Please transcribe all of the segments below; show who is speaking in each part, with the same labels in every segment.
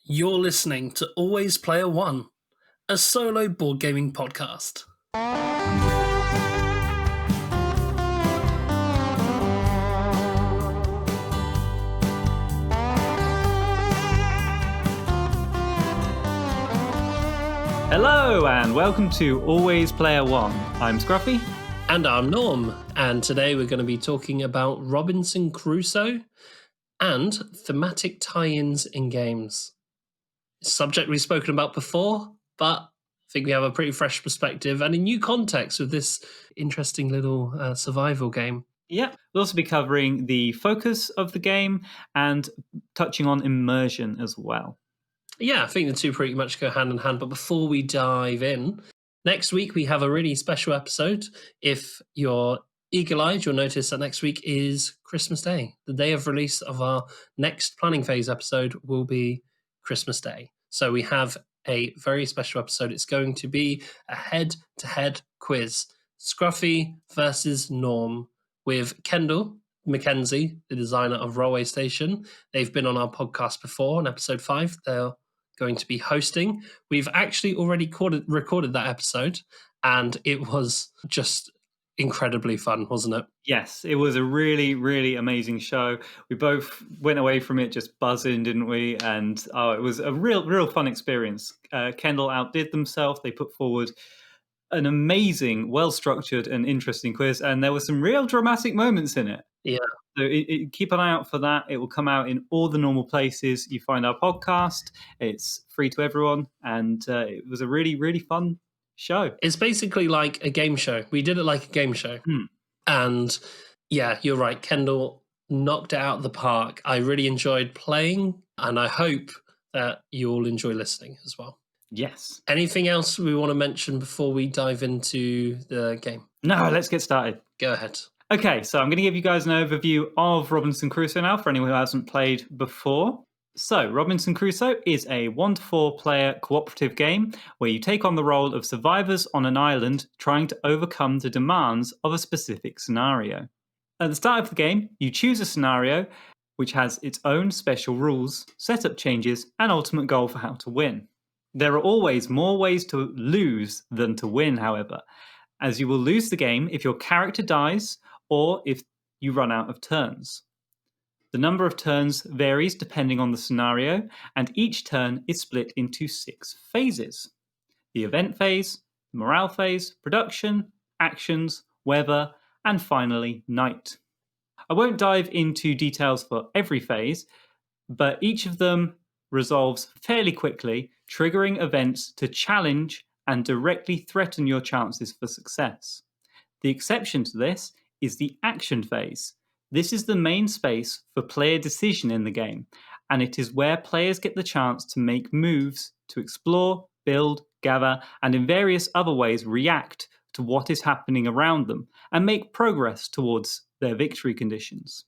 Speaker 1: You're listening to Always Player One, a solo board gaming podcast.
Speaker 2: Hello and welcome to Always Player One. I'm Scruffy.
Speaker 1: And I'm Norm, and today we're going to be talking about Robinson Crusoe and thematic tie-ins in games. Subject we've spoken about before, but I think we have a pretty fresh perspective and a new context with this interesting little survival game.
Speaker 2: Yeah, we'll also be covering the focus of the game and touching on immersion as well.
Speaker 1: Yeah, I think the two pretty much go hand in hand. But before we dive in, next week we have a really special episode. If you're eagle-eyed, you'll notice that next week is Christmas Day. The day of release of our next planning phase episode will be Christmas Day. So we have a very special episode. It's going to be a head-to-head quiz. Scruffy versus Norm with Kendall Mackenzie, the designer of Railway Station. They've been on our podcast before on episode 5. They're going to be hosting. We've actually already recorded that episode, and it was just incredibly fun, wasn't it?
Speaker 2: Yes, it was a really, really amazing show. We both went away from it just buzzing, didn't we? And it was a real fun experience. Kendall outdid themselves. They put forward an amazing, well-structured and interesting quiz, and there were some real dramatic moments in it.
Speaker 1: Yeah.
Speaker 2: So keep an eye out for that. It will come out in all the normal places you find our podcast. It's free to everyone, and it was a really, really fun show.
Speaker 1: It's basically like a game show. We did it like a game show. And yeah, you're right. Kendall knocked it out of the park. I really enjoyed playing, and I hope that you all enjoy listening as well.
Speaker 2: Yes.
Speaker 1: Anything else we want to mention before we dive into the game?
Speaker 2: No, let's get started.
Speaker 1: Go ahead.
Speaker 2: Okay, so I'm going to give you guys an overview of Robinson Crusoe now for anyone who hasn't played before. So, Robinson Crusoe is a 1 to 4 player cooperative game where you take on the role of survivors on an island trying to overcome the demands of a specific scenario. At the start of the game, you choose a scenario which has its own special rules, setup changes, and ultimate goal for how to win. There are always more ways to lose than to win, however, as you will lose the game if your character dies or if you run out of turns. The number of turns varies depending on the scenario, and each turn is split into 6 phases: the event phase, the morale phase, production, actions, weather, and finally night. I won't dive into details for every phase, but each of them resolves fairly quickly, triggering events to challenge and directly threaten your chances for success. The exception to this is the action phase. This is the main space for player decision in the game, and it is where players get the chance to make moves to explore, build, gather, and in various other ways react to what is happening around them and make progress towards their victory conditions.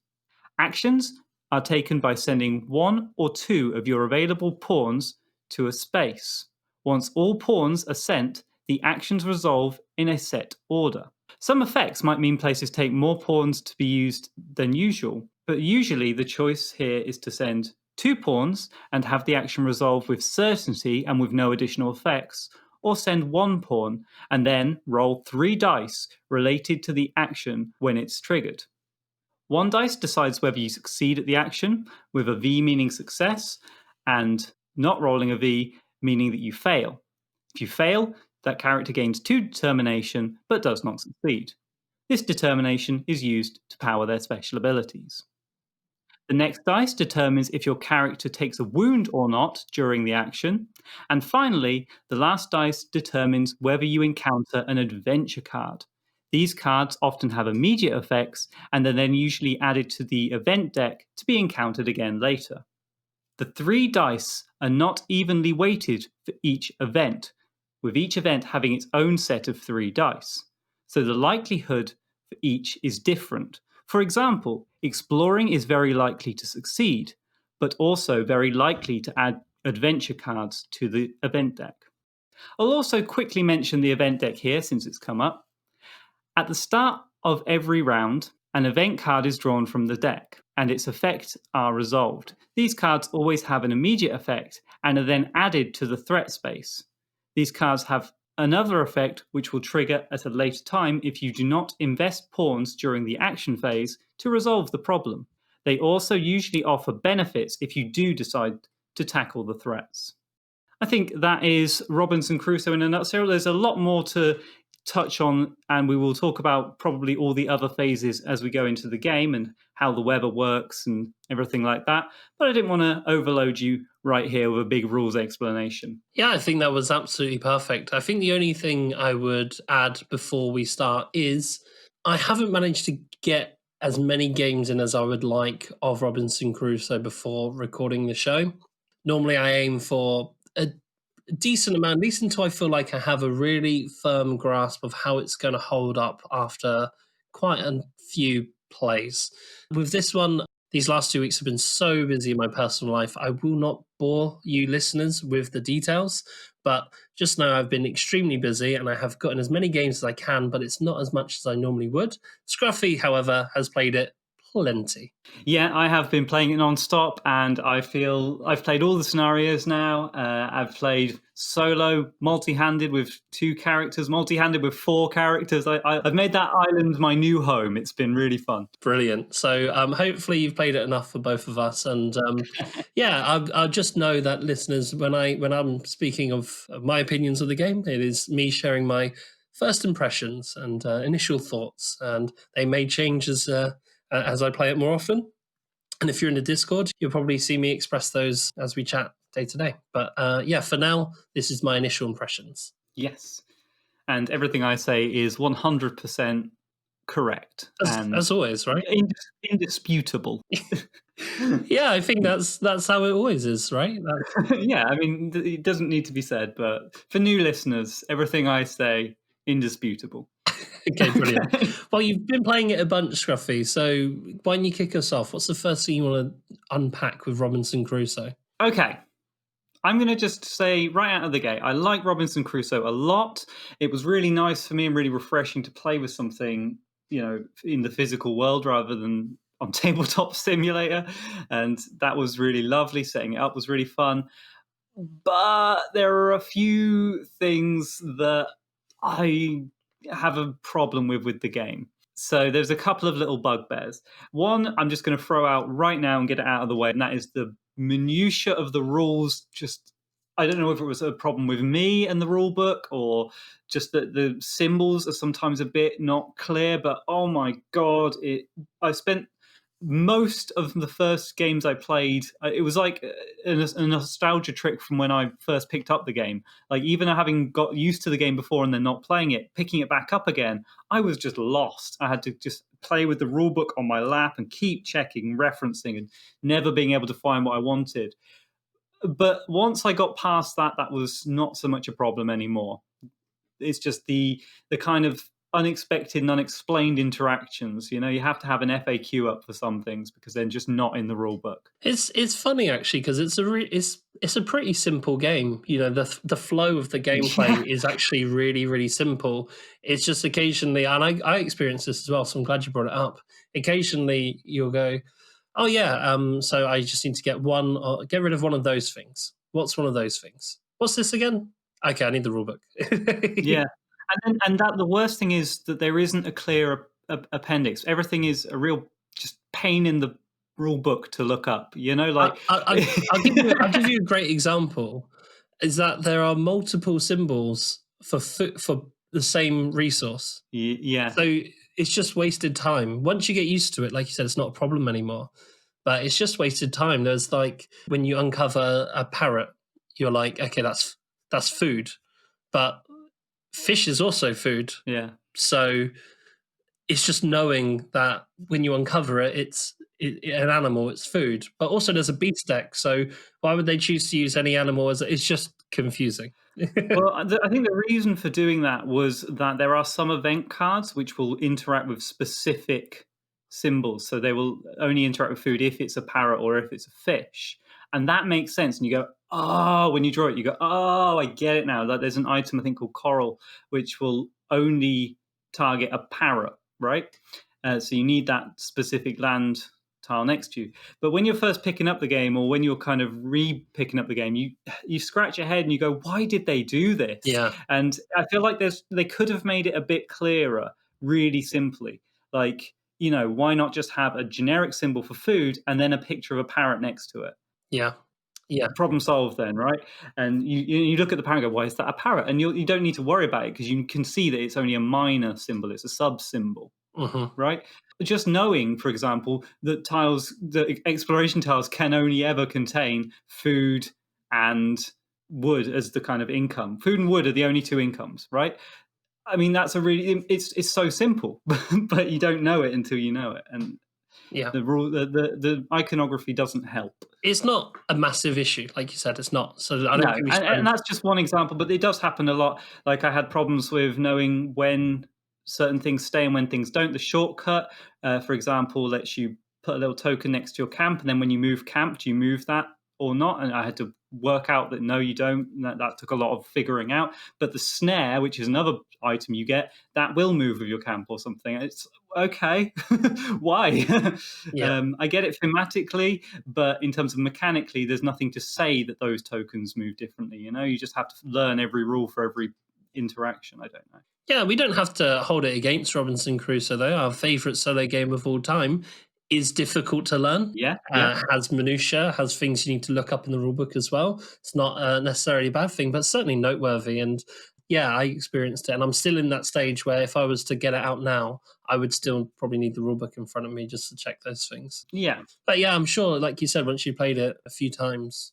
Speaker 2: Actions are taken by sending 1 or 2 of your available pawns to a space. Once all pawns are sent, the actions resolve in a set order. Some effects might mean places take more pawns to be used than usual, but usually the choice here is to send 2 pawns and have the action resolve with certainty and with no additional effects, or send 1 pawn and then roll 3 dice related to the action when it's triggered. 1 dice decides whether you succeed at the action, with a V meaning success, and not rolling a V meaning that you fail. If you fail, that character gains 2 determination but does not succeed. This determination is used to power their special abilities. The next dice determines if your character takes a wound or not during the action. And finally, the last dice determines whether you encounter an adventure card. These cards often have immediate effects and are then usually added to the event deck to be encountered again later. The 3 dice are not evenly weighted for each event, with each event having its own set of 3 dice. So the likelihood for each is different. For example, exploring is very likely to succeed, but also very likely to add adventure cards to the event deck. I'll also quickly mention the event deck here since it's come up. At the start of every round, an event card is drawn from the deck. and its effects are resolved. These cards always have an immediate effect and are then added to the threat space. These cards have another effect which will trigger at a later time if you do not invest pawns during the action phase to resolve the problem. They also usually offer benefits if you do decide to tackle the threats. I think that is Robinson Crusoe in a nutshell. There's a lot more to touch on, and we will talk about probably all the other phases as we go into the game and how the weather works and everything like that. But I didn't want to overload you right here with a big rules explanation.
Speaker 1: Yeah, I think that was absolutely perfect. I think the only thing I would add before we start is I haven't managed to get as many games in as I would like of Robinson Crusoe before recording the show. Normally, I aim for a decent amount, at least until I feel like I have a really firm grasp of how it's going to hold up after quite a few plays. With this one, these last 2 weeks have been so busy in my personal life. I will not bore you listeners with the details, but just know I've been extremely busy and I have gotten as many games as I can, but it's not as much as I normally would. Scruffy, however, has played it plenty.
Speaker 2: Yeah, I have been playing it non-stop, and I feel I've played all the scenarios now. I've played solo, multi-handed with 2 characters, multi-handed with 4 characters. I've made that island my new home. It's been really fun.
Speaker 1: Brilliant. So hopefully you've played it enough for both of us. And yeah, I just know that listeners, when I'm speaking of my opinions of the game, it is me sharing my first impressions and initial thoughts, and they may change as I play it more often. And if you're in the Discord, you'll probably see me express those as we chat day to day. But yeah, for now, this is my initial impressions.
Speaker 2: Yes. And everything I say is 100% correct.
Speaker 1: As always, right?
Speaker 2: Indisputable.
Speaker 1: Yeah, I think that's how it always is, right?
Speaker 2: Yeah, I mean, it doesn't need to be said, but for new listeners, everything I say, indisputable.
Speaker 1: Okay, brilliant. Okay. Well, you've been playing it a bunch, Scruffy, so why don't you kick us off? What's the first thing you want to unpack with Robinson Crusoe?
Speaker 2: Okay. I'm going to just say right out of the gate, I like Robinson Crusoe a lot. It was really nice for me and really refreshing to play with something, in the physical world rather than on Tabletop Simulator. And that was really lovely. Setting it up was really fun. But there are a few things that I have a problem with the game. So there's a couple of little bugbears. One, I'm just going to throw out right now and get it out of the way, and that is the minutiae of the rules. Just, I don't know if it was a problem with me and the rule book, or just that the symbols are sometimes a bit not clear. But oh my god, I spent most of the first games I played, it was like a nostalgia trick from when I first picked up the game. Like, even having got used to the game before and then not playing it, picking it back up again, I was just lost. I had to just play with the rule book on my lap and keep checking, referencing, and never being able to find what I wanted. But once I got past that, that was not so much a problem anymore. It's just the kind of unexpected and unexplained interactions. You have to have an FAQ up for some things because they're just not in the rule book.
Speaker 1: It's funny actually because it's a pretty simple game. The flow of the gameplay is actually really, really simple. It's just occasionally, and I experienced this as well, so I'm glad you brought it up. Occasionally you'll go, oh yeah, so I just need to get rid of one of those things. What's one of those things? What's this again? Okay, I need the rule book.
Speaker 2: Yeah. And that the worst thing is that there isn't a clear appendix. Everything is a real just pain in the rule book to look up.
Speaker 1: I'll give you a great example. Is that there are multiple symbols for the same resource.
Speaker 2: Yeah.
Speaker 1: So it's just wasted time. Once you get used to it, like you said, it's not a problem anymore. But it's just wasted time. There's like when you uncover a parrot, you're like, okay, that's food, but fish is also food.
Speaker 2: Yeah.
Speaker 1: So it's just knowing that when you uncover it, it's an animal, it's food. But also there's a beefsteak. So why would they choose to use any animal? It's just confusing.
Speaker 2: Well, I think the reason for doing that was that there are some event cards which will interact with specific symbols. So they will only interact with food if it's a parrot or if it's a fish. And that makes sense. And you go, oh, when you draw it, you go, oh, I get it now. Like, there's an item, I think, called coral, which will only target a parrot, right? So you need that specific land tile next to you. But when you're first picking up the game, or when you're kind of re-picking up the game, you scratch your head and you go, why did they do this?
Speaker 1: Yeah.
Speaker 2: And I feel like they could have made it a bit clearer, really simply. Like, why not just have a generic symbol for food and then a picture of a parrot next to it?
Speaker 1: Yeah. Yeah.
Speaker 2: Problem solved then, right? And you look at the parrot and go, why is that a parrot? And you don't need to worry about it because you can see that it's only a minor symbol. It's a sub symbol, right? Just knowing, for example, that the exploration tiles can only ever contain food and wood as the kind of income. Food and wood are the only two incomes, right? I mean, that's it's so simple, but you don't know it until you know it. And
Speaker 1: Yeah.
Speaker 2: the iconography doesn't help.
Speaker 1: It's not a massive issue, like you said. It's not. So I don't
Speaker 2: No,
Speaker 1: think we
Speaker 2: and that's just one example, but it does happen a lot. Like, I had problems with knowing when certain things stay and when things don't. The shortcut, for example, lets you put a little token next to your camp, and then when you move camp, do you move that or not? And I had to work out that no, you don't. And that took a lot of figuring out. But the snare, which is another item you get, that will move with your camp or something. It's okay. Why?
Speaker 1: Yeah.
Speaker 2: I get it thematically, but in terms of mechanically, there's nothing to say that those tokens move differently. You just have to learn every rule for every interaction. I don't know.
Speaker 1: Yeah, we don't have to hold it against Robinson Crusoe, though. Our favourite solo game of all time is difficult to learn.
Speaker 2: Yeah.
Speaker 1: Has minutiae, has things you need to look up in the rulebook as well. It's not necessarily a bad thing, but certainly noteworthy. And yeah, I experienced it. And I'm still in that stage where if I was to get it out now, I would still probably need the rulebook in front of me just to check those things.
Speaker 2: Yeah.
Speaker 1: But yeah, I'm sure, like you said, once you played it a few times,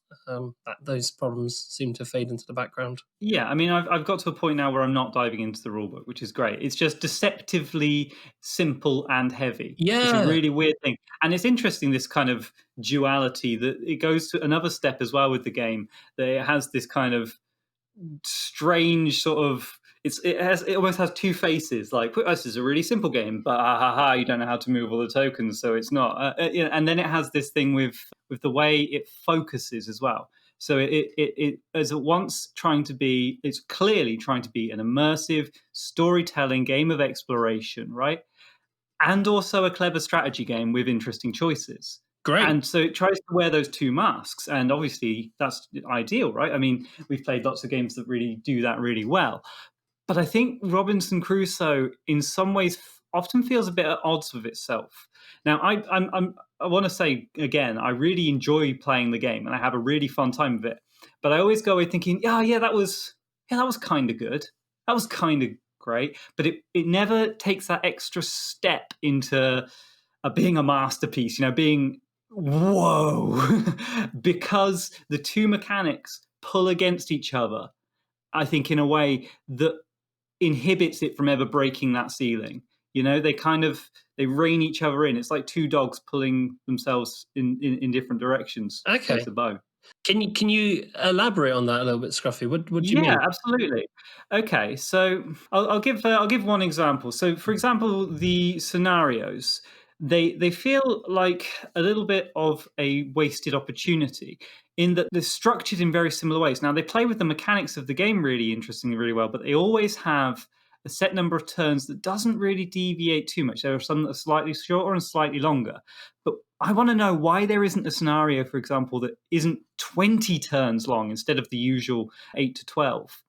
Speaker 1: those problems seem to fade into the background.
Speaker 2: Yeah, I mean, I've got to a point now where I'm not diving into the rulebook, which is great. It's just deceptively simple and heavy. It's a
Speaker 1: Yeah.
Speaker 2: really weird thing. And it's interesting, this kind of duality, that it goes to another step as well with the game, that it has this kind of strange sort of, it almost has two faces. Like, this is a really simple game, but you don't know how to move all the tokens, so it's not. And then it has this thing with the way it focuses as well. So it is at once it's clearly trying to be an immersive storytelling game of exploration, right? And also a clever strategy game with interesting choices.
Speaker 1: Great.
Speaker 2: And so it tries to wear those two masks, and obviously that's ideal, right? I mean, we've played lots of games that really do that really well. But I think Robinson Crusoe, in some ways, often feels a bit at odds with itself. Now, I want to say again, I really enjoy playing the game, and I have a really fun time with it. But I always go away thinking, that was kind of good. That was kind of great. But it never takes that extra step into being a masterpiece. Being whoa, because the two mechanics pull against each other. I think in a way that inhibits it from ever breaking that ceiling. They rein each other in. It's like two dogs pulling themselves in different directions.
Speaker 1: Okay.
Speaker 2: With a bow.
Speaker 1: Can you elaborate on that a little bit, Scruffy? What do you mean?
Speaker 2: Yeah, absolutely. Okay, so I'll give one example. So, for example, the scenarios, they feel like a little bit of a wasted opportunity, in that they're structured in very similar ways. Now, they play with the mechanics of the game really interestingly, really well, but they always have a set number of turns that doesn't really deviate too much. There are some that are slightly shorter and slightly longer. But I want to know why there isn't a scenario, for example, that isn't 20 turns long instead of the usual 8 to 12.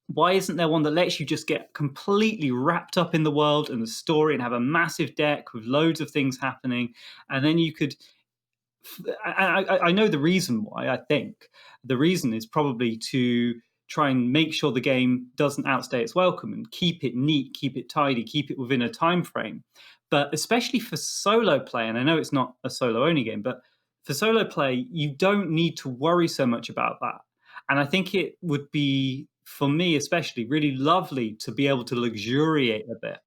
Speaker 2: Why isn't there one that lets you just get completely wrapped up in the world and the story and have a massive deck with loads of things happening? And then you could... I know the reason why. I think the reason is probably to try and make sure the game doesn't outstay its welcome and keep it neat, keep it tidy, keep it within a time frame. But especially for solo play, and I know it's not a solo only game, but for solo play, you don't need to worry so much about that. And I think it would be, for me especially, really lovely to be able to luxuriate a bit.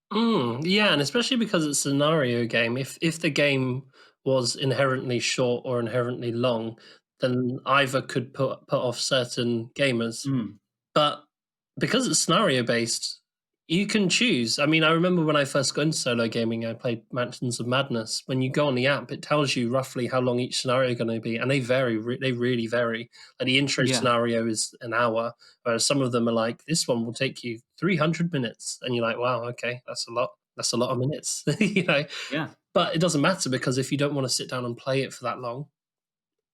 Speaker 1: Yeah, and especially because it's a scenario game. If the game was inherently short or inherently long, then either could put off certain gamers. But because it's scenario based, you can choose. I mean, I remember when I first got into solo gaming, I played Mansions of Madness. When you go on the app, it tells you roughly how long each scenario is going to be, and they vary. They really vary. Like the intro scenario is an hour, whereas some of them are like, this one will take you 300 minutes, and you're like, wow, okay, that's a lot. That's a lot of minutes.
Speaker 2: Yeah.
Speaker 1: But it doesn't matter because if you don't want to sit down and play it for that long,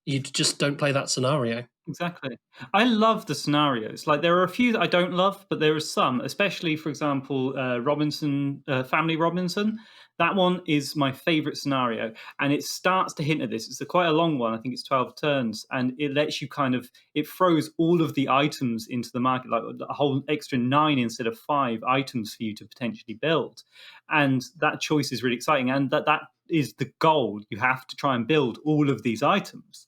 Speaker 1: you just don't play that scenario.
Speaker 2: Exactly. I love the scenarios. Like there are a few that I don't love, but there are some, especially for example, Family Robinson. That one is my favorite scenario, and it starts to hint at this. It's quite a long one. I think it's 12 turns, and it lets you it throws all of the items into the market, like a whole extra 9 instead of 5 items for you to potentially build. And that choice is really exciting, and that is the goal. You have to try and build all of these items,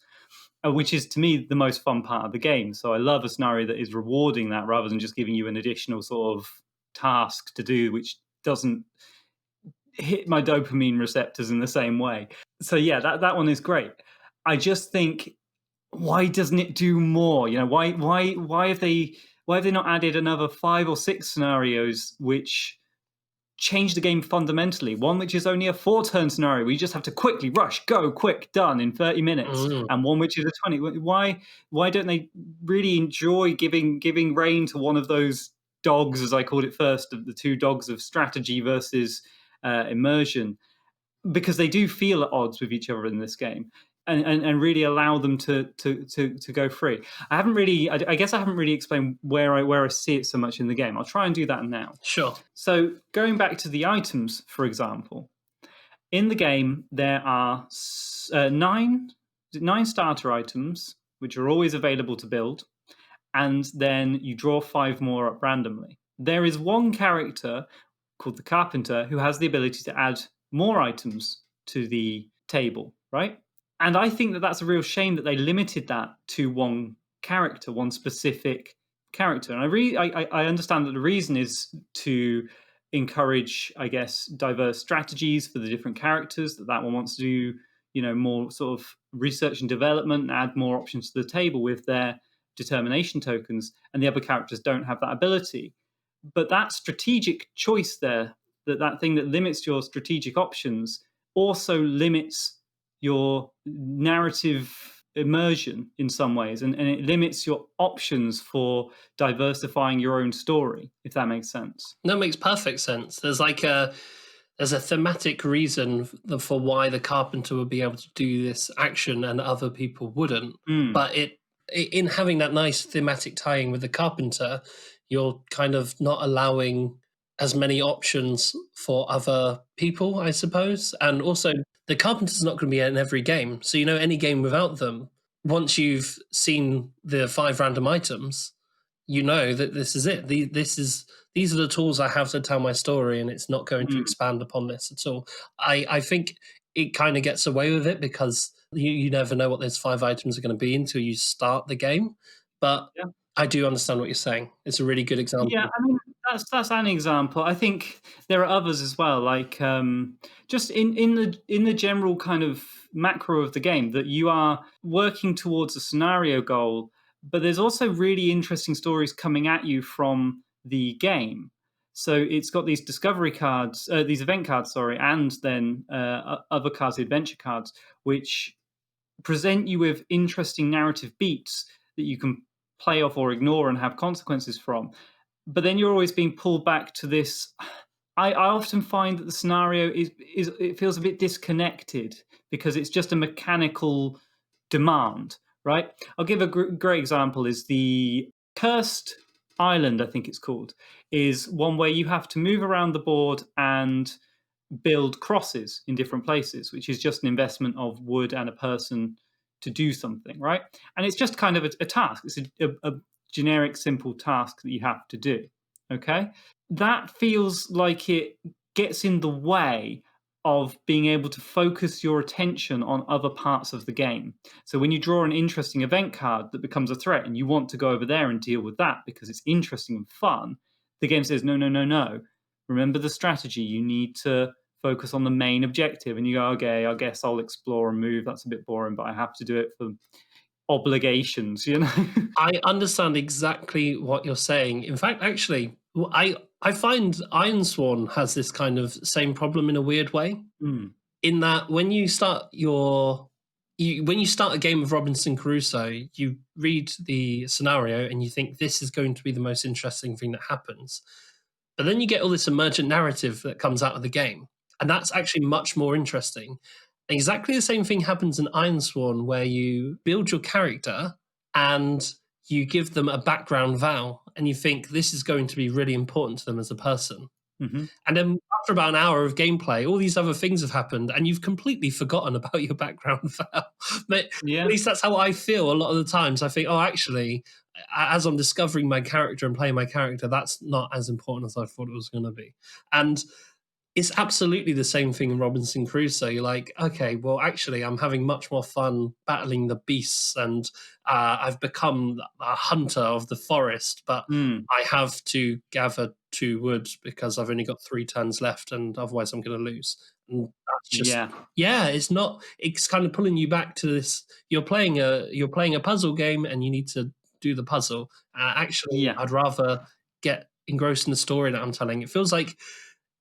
Speaker 2: which is to me the most fun part of the game. So I love a scenario that is rewarding that rather than just giving you an additional sort of task to do, which doesn't hit my dopamine receptors in the same way. So yeah, that one is great. I just think, why doesn't it do more? You know, why have they not added another 5 or 6 scenarios which change the game fundamentally? One which is only a 4-turn scenario where you just have to quickly rush, go quick, done in 30 minutes, and one which is a 20. Why don't they really enjoy giving rein to one of those dogs, as I called it first, of the 2 dogs of strategy versus immersion? Because they do feel at odds with each other in this game. And really allow them to go free. I guess I haven't really explained where I see it so much in the game. I'll try and do that now.
Speaker 1: Sure.
Speaker 2: So going back to the items, for example, in the game there are 9 starter items which are always available to build, and then you draw 5 more up randomly. There is one character called the Carpenter who has the ability to add more items to the table, right? And I think that that's a real shame that they limited that to one character, one specific character. And I understand that the reason is to encourage, I guess, diverse strategies for the different characters. That one wants to do, more sort of research and development, add more options to the table with their determination tokens, and the other characters don't have that ability. But that strategic choice there, that thing that limits your strategic options, also limits your narrative immersion in some ways, and it limits your options for diversifying your own story, if that makes sense.
Speaker 1: That makes perfect sense. There's a thematic reason for why the Carpenter would be able to do this action and other people wouldn't. But in having that nice thematic tying with the Carpenter, you're kind of not allowing as many options for other people, I suppose. And also, the Carpenter's not going to be in every game. So, any game without them, once you've seen the 5 random items, you know that this is it. These are the tools I have to tell my story, and it's not going to expand upon this at all. I think it kind of gets away with it because you never know what those 5 items are going to be until you start the game. But
Speaker 2: Yeah.
Speaker 1: I do understand what you're saying. It's a really good example.
Speaker 2: Yeah, I mean that's an example. I think there are others as well, like just in the general kind of macro of the game, that you are working towards a scenario goal, but there's also really interesting stories coming at you from the game. So it's got these discovery cards, these event cards, sorry, and then other cards, the adventure cards, which present you with interesting narrative beats that you can play off or ignore and have consequences from. But then you're always being pulled back to this. I often find that the scenario is it feels a bit disconnected because it's just a mechanical demand, right? I'll give a great example. Is the Cursed Island, I think it's called, is one where you have to move around the board and build crosses in different places, which is just an investment of wood and a person to do something, right? And it's just kind of a task. It's a generic, simple task that you have to do, okay? That feels like it gets in the way of being able to focus your attention on other parts of the game. So when you draw an interesting event card that becomes a threat and you want to go over there and deal with that because it's interesting and fun, the game says, no, no, no, no. Remember the strategy. You need to focus on the main objective. And you go, okay, I guess I'll explore and move. That's a bit boring, but I have to do it for obligations,
Speaker 1: I understand exactly what you're saying. In fact, actually, I find Ironsworn has this kind of same problem in a weird way. In that when you start when you start a game of Robinson Crusoe, you read the scenario and you think this is going to be the most interesting thing that happens. But then you get all this emergent narrative that comes out of the game. And that's actually much more interesting. Exactly the same thing happens in Ironsworn, where you build your character and you give them a background vow, and you think this is going to be really important to them as a person.
Speaker 2: Hmm.
Speaker 1: And then after about an hour of gameplay, all these other things have happened, and you've completely forgotten about your background vow. But at
Speaker 2: Yeah.
Speaker 1: least that's how I feel a lot of the times. I think, oh, actually, as I'm discovering my character and playing my character, that's not as important as I thought it was going to be. And it's absolutely the same thing in Robinson Crusoe. You're like, okay, well, actually, I'm having much more fun battling the beasts, and I've become a hunter of the forest, but
Speaker 2: Mm.
Speaker 1: I have to gather 2 wood because I've only got 3 turns left, and otherwise I'm going to lose. And that's just,
Speaker 2: Yeah.
Speaker 1: yeah, it's not. It's kind of pulling you back to this. You're playing a puzzle game, and you need to do the puzzle. Actually,
Speaker 2: Yeah.
Speaker 1: I'd rather get engrossed in the story that I'm telling. It feels like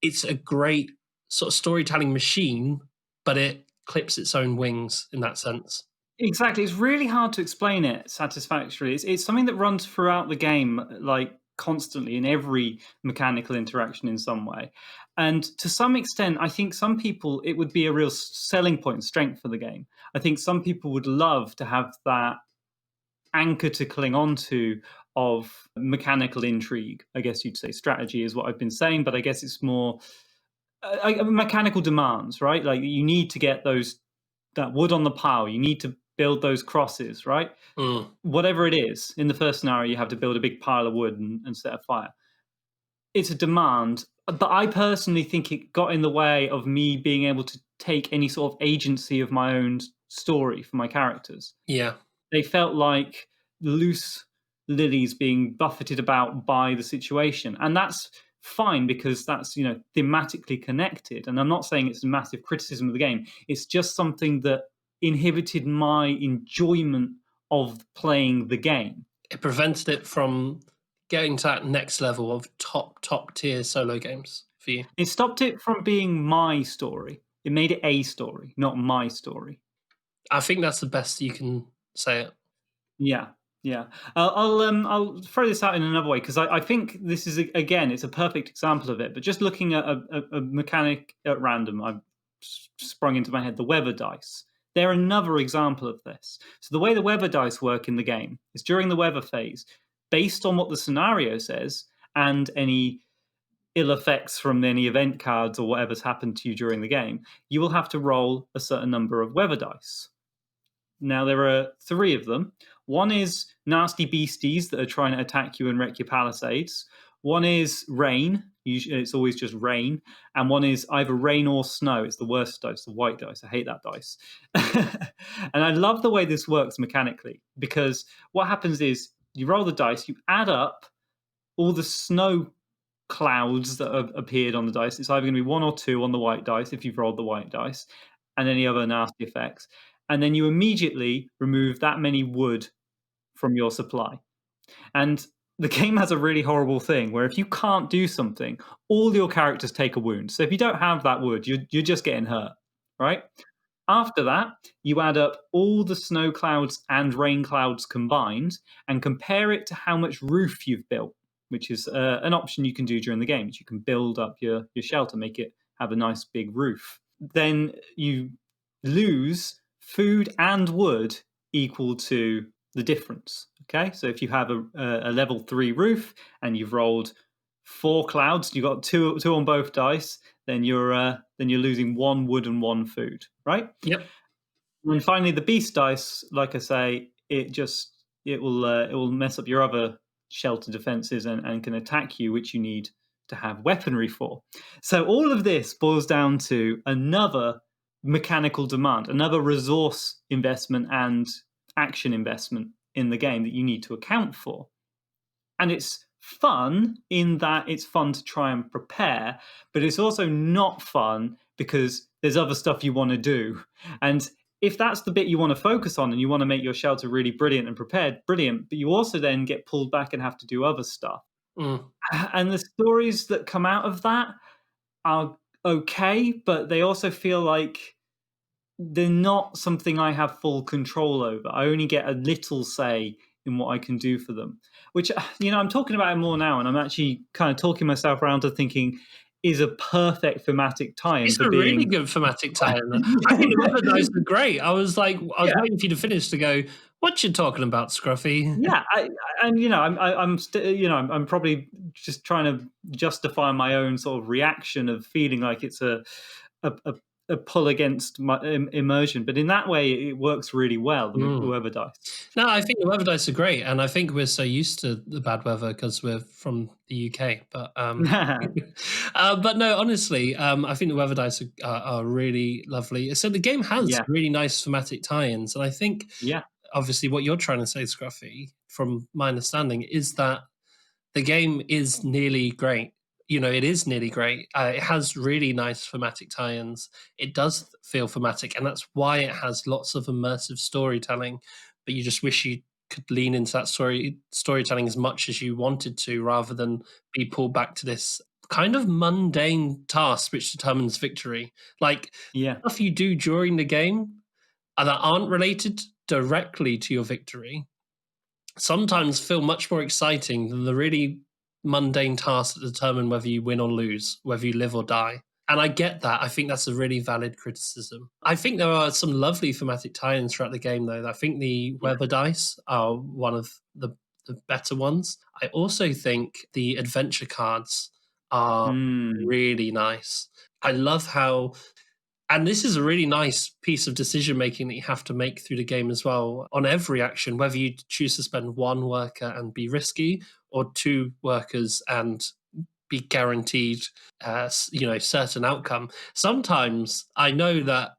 Speaker 1: it's a great sort of storytelling machine, but it clips its own wings in that sense.
Speaker 2: Exactly. It's really hard to explain it satisfactorily. It's something that runs throughout the game, like constantly in every mechanical interaction in some way. And to some extent, I think some people, it would be a real selling point, strength for the game. I think some people would love to have that anchor to cling on to of mechanical intrigue. I guess you'd say strategy is what I've been saying, but I guess it's more mechanical demands, right? Like you need to get that wood on the pile. You need to build those crosses, right?
Speaker 1: Mm.
Speaker 2: Whatever it is. In the first scenario, you have to build a big pile of wood and set a fire. It's a demand, but I personally think it got in the way of me being able to take any sort of agency of my own story for my characters.
Speaker 1: Yeah.
Speaker 2: They felt like loose lilies being buffeted about by the situation. And that's fine because that's, thematically connected. And I'm not saying it's a massive criticism of the game. It's just something that inhibited my enjoyment of playing the game.
Speaker 1: It prevented it from getting to that next level of top tier solo games for you.
Speaker 2: It stopped it from being my story. It made it a story, not my story.
Speaker 1: I think that's the best you can say it.
Speaker 2: Yeah, yeah. I'll throw this out in another way because I think this is again it's a perfect example of it. But just looking at a mechanic at random, I've sprung into my head the weather dice. They're another example of this. So the way the weather dice work in the game is during the weather phase, based on what the scenario says and any ill effects from any event cards or whatever's happened to you during the game, you will have to roll a certain number of weather dice. Now, there are 3 of them. One is nasty beasties that are trying to attack you and wreck your palisades. One is rain. Usually, it's always just rain. And one is either rain or snow. It's the worst dice, the white dice. I hate that dice. And I love the way this works mechanically because what happens is you roll the dice, you add up all the snow clouds that have appeared on the dice. It's either going to be 1 or 2 on the white dice if you've rolled the white dice, and any other nasty effects. And then you immediately remove that many wood from your supply. And the game has a really horrible thing where if you can't do something, all your characters take a wound. So if you don't have that wood, you're just getting hurt, right? After that, you add up all the snow clouds and rain clouds combined and compare it to how much roof you've built, which is an option you can do during the game. You can build up your shelter, make it have a nice big roof. Then you lose food and wood equal to the difference. Okay, so if you have a level 3 roof and you've rolled 4 clouds, you've got two on both dice, then you're losing 1 wood and 1 food, right?
Speaker 1: Yep.
Speaker 2: And finally, the beast dice, like I say, it will mess up your other shelter defenses and can attack you, which you need to have weaponry for. So all of this boils down to another mechanical demand, another resource investment and action investment in the game that you need to account for. And it's fun in that it's fun to try and prepare, but it's also not fun because there's other stuff you want to do. And if that's the bit you want to focus on and you want to make your shelter really brilliant and prepared, brilliant, but you also then get pulled back and have to do other stuff.
Speaker 1: Mm.
Speaker 2: And the stories that come out of that are okay, but they also feel like they're not something I have full control over. I only get a little say in what I can do for them, which, I'm talking about it more now, and I'm actually kind of talking myself around to thinking is a perfect thematic tie-in
Speaker 1: It's
Speaker 2: for
Speaker 1: a really
Speaker 2: being.
Speaker 1: good thematic tie-in. I think the weather dice are great. I was
Speaker 2: Yeah.
Speaker 1: waiting for you to finish to go, "What you talking about, Scruffy?"
Speaker 2: Yeah, and I'm probably just trying to justify my own sort of reaction of feeling like it's a, a, a pull against my immersion, but in that way it works really well. The
Speaker 1: Mm.
Speaker 2: whoever dice.
Speaker 1: No, I think the weather dice are great, and I think we're so used to the bad weather because we're from the UK. But no, honestly, I think the weather dice are really lovely. So the game has
Speaker 2: Yeah,
Speaker 1: really nice thematic tie-ins, and I think
Speaker 2: yeah,
Speaker 1: obviously what you're trying to say, Scruffy, from my understanding, is that the game is nearly great. You know, it is nearly great. It has really nice thematic tie-ins. It does feel thematic, and that's why it has lots of immersive storytelling. But you just wish you could lean into that storytelling as much as you wanted to, rather than be pulled back to this kind of mundane task which determines victory. Like
Speaker 2: yeah,
Speaker 1: stuff you do during the game that aren't related directly to your victory sometimes feel much more exciting than the really mundane tasks that determine whether you win or lose, whether you live or die. And I get that. I think that's a really valid criticism. I think there are some lovely thematic tie-ins throughout the game, though. I think the
Speaker 2: yeah.
Speaker 1: Weather dice are one of the better ones. I also think the adventure cards are
Speaker 2: Mm,
Speaker 1: really nice. I love how and this is a really nice piece of decision making that you have to make through the game as well on every action, whether you choose to spend one worker and be risky or two workers and be guaranteed, certain outcome. Sometimes I know that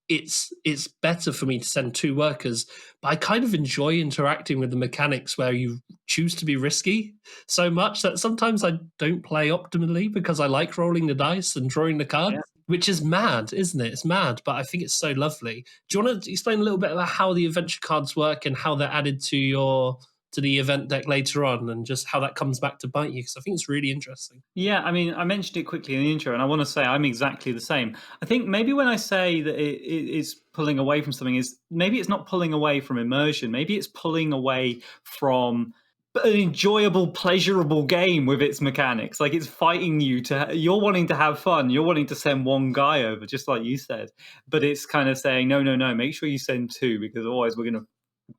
Speaker 1: it's better for me to send two workers, but I kind of enjoy interacting with the mechanics where you choose to be risky so much that sometimes I don't play optimally because I like rolling the dice and drawing the cards,
Speaker 2: yeah.
Speaker 1: which is mad, isn't it? It's mad, but I think it's so lovely. Do you want to explain a little bit about how the adventure cards work and how they're added to the event deck later on, and just how that comes back to bite you? Because I think it's really interesting.
Speaker 2: Yeah, I mean, I mentioned it quickly in the intro, and I want to say I'm exactly the same. I think maybe when I say that it is pulling away from something, is maybe it's not pulling away from immersion. Maybe it's pulling away from an enjoyable, pleasurable game with its mechanics. Like it's fighting you you're wanting to have fun. You're wanting to send one guy over, just like you said. But it's kind of saying, no, no, no, make sure you send two because otherwise we're going to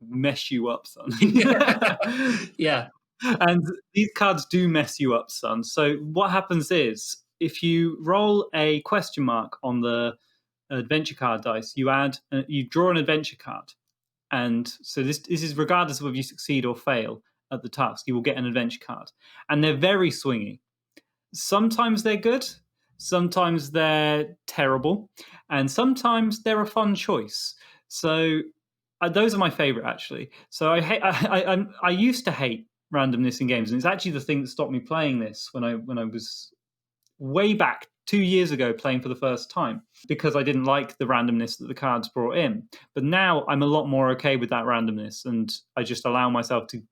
Speaker 2: mess you up, son.
Speaker 1: Yeah.
Speaker 2: And these cards do mess you up, son. So what happens is if you roll a question mark on the adventure card dice, you draw an adventure card, and so this is regardless of whether you succeed or fail at the task, you will get an adventure card, and they're very swingy. Sometimes they're good, sometimes they're terrible, and sometimes they're a fun choice. So those are my favorite, actually. So I used to hate randomness in games, and it's actually the thing that stopped me playing this when I was way back 2 years ago playing for the first time because I didn't like the randomness that the cards brought in. But now I'm a lot more okay with that randomness, and I just allow myself to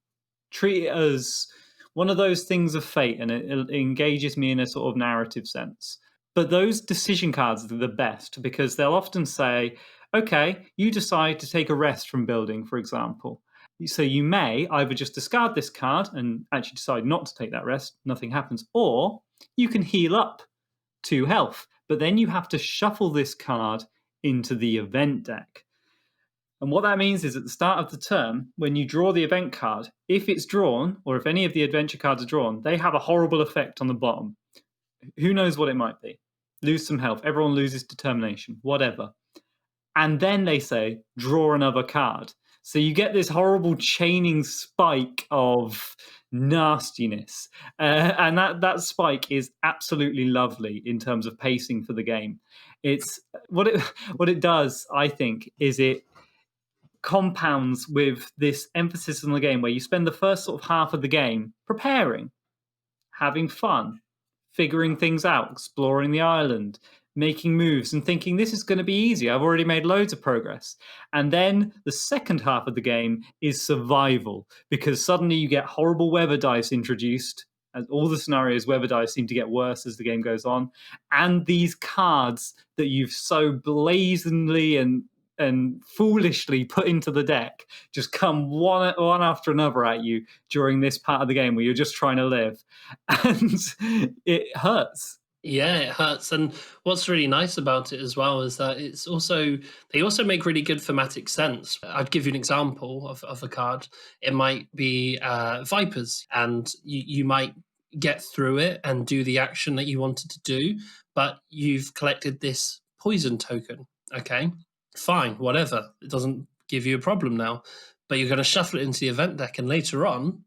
Speaker 2: treat it as one of those things of fate, and it engages me in a sort of narrative sense. But those decision cards are the best because they'll often say, okay, you decide to take a rest from building, for example. So you may either just discard this card and actually decide not to take that rest, nothing happens, or you can heal up 2 health. But then you have to shuffle this card into the event deck. And what that means is at the start of the turn, when you draw the event card, if it's drawn, or if any of the adventure cards are drawn, they have a horrible effect on the bottom. Who knows what it might be? Lose some health. Everyone loses determination. Whatever. And then they say, draw another card. So you get this horrible chaining spike of nastiness. And that spike is absolutely lovely in terms of pacing for the game. It's what it does, I think, is it compounds with this emphasis on the game where you spend the first sort of half of the game preparing, having fun, figuring things out, exploring the island, making moves, and thinking this is going to be easy. I've already made loads of progress. And then the second half of the game is survival because suddenly you get horrible weather dice introduced. And all the scenarios, weather dice seem to get worse as the game goes on. And these cards that you've so blazingly and foolishly put into the deck just come one after another at you during this part of the game where you're just trying to live, and it hurts.
Speaker 1: Yeah, it hurts. And what's really nice about it as well is that they also make really good thematic sense. I'd give you an example of a card. It might be Vipers, and you might get through it and do the action that you wanted to do, but you've collected this poison token. Okay, fine, whatever. It doesn't give you a problem now, but you're going to shuffle it into the event deck, and later on,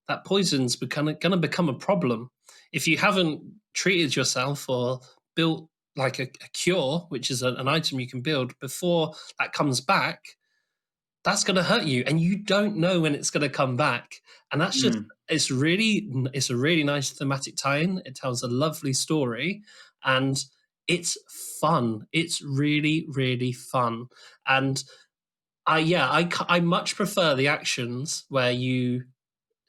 Speaker 1: that poison's going to become a problem if you haven't treated yourself or built like a cure, which is an item you can build before that comes back. That's going to hurt you, and you don't know when it's going to come back. And that's just
Speaker 2: Mm.
Speaker 1: it's a really nice thematic tie-in. It tells a lovely story, and it's fun. It's really really fun. And I much prefer the actions where you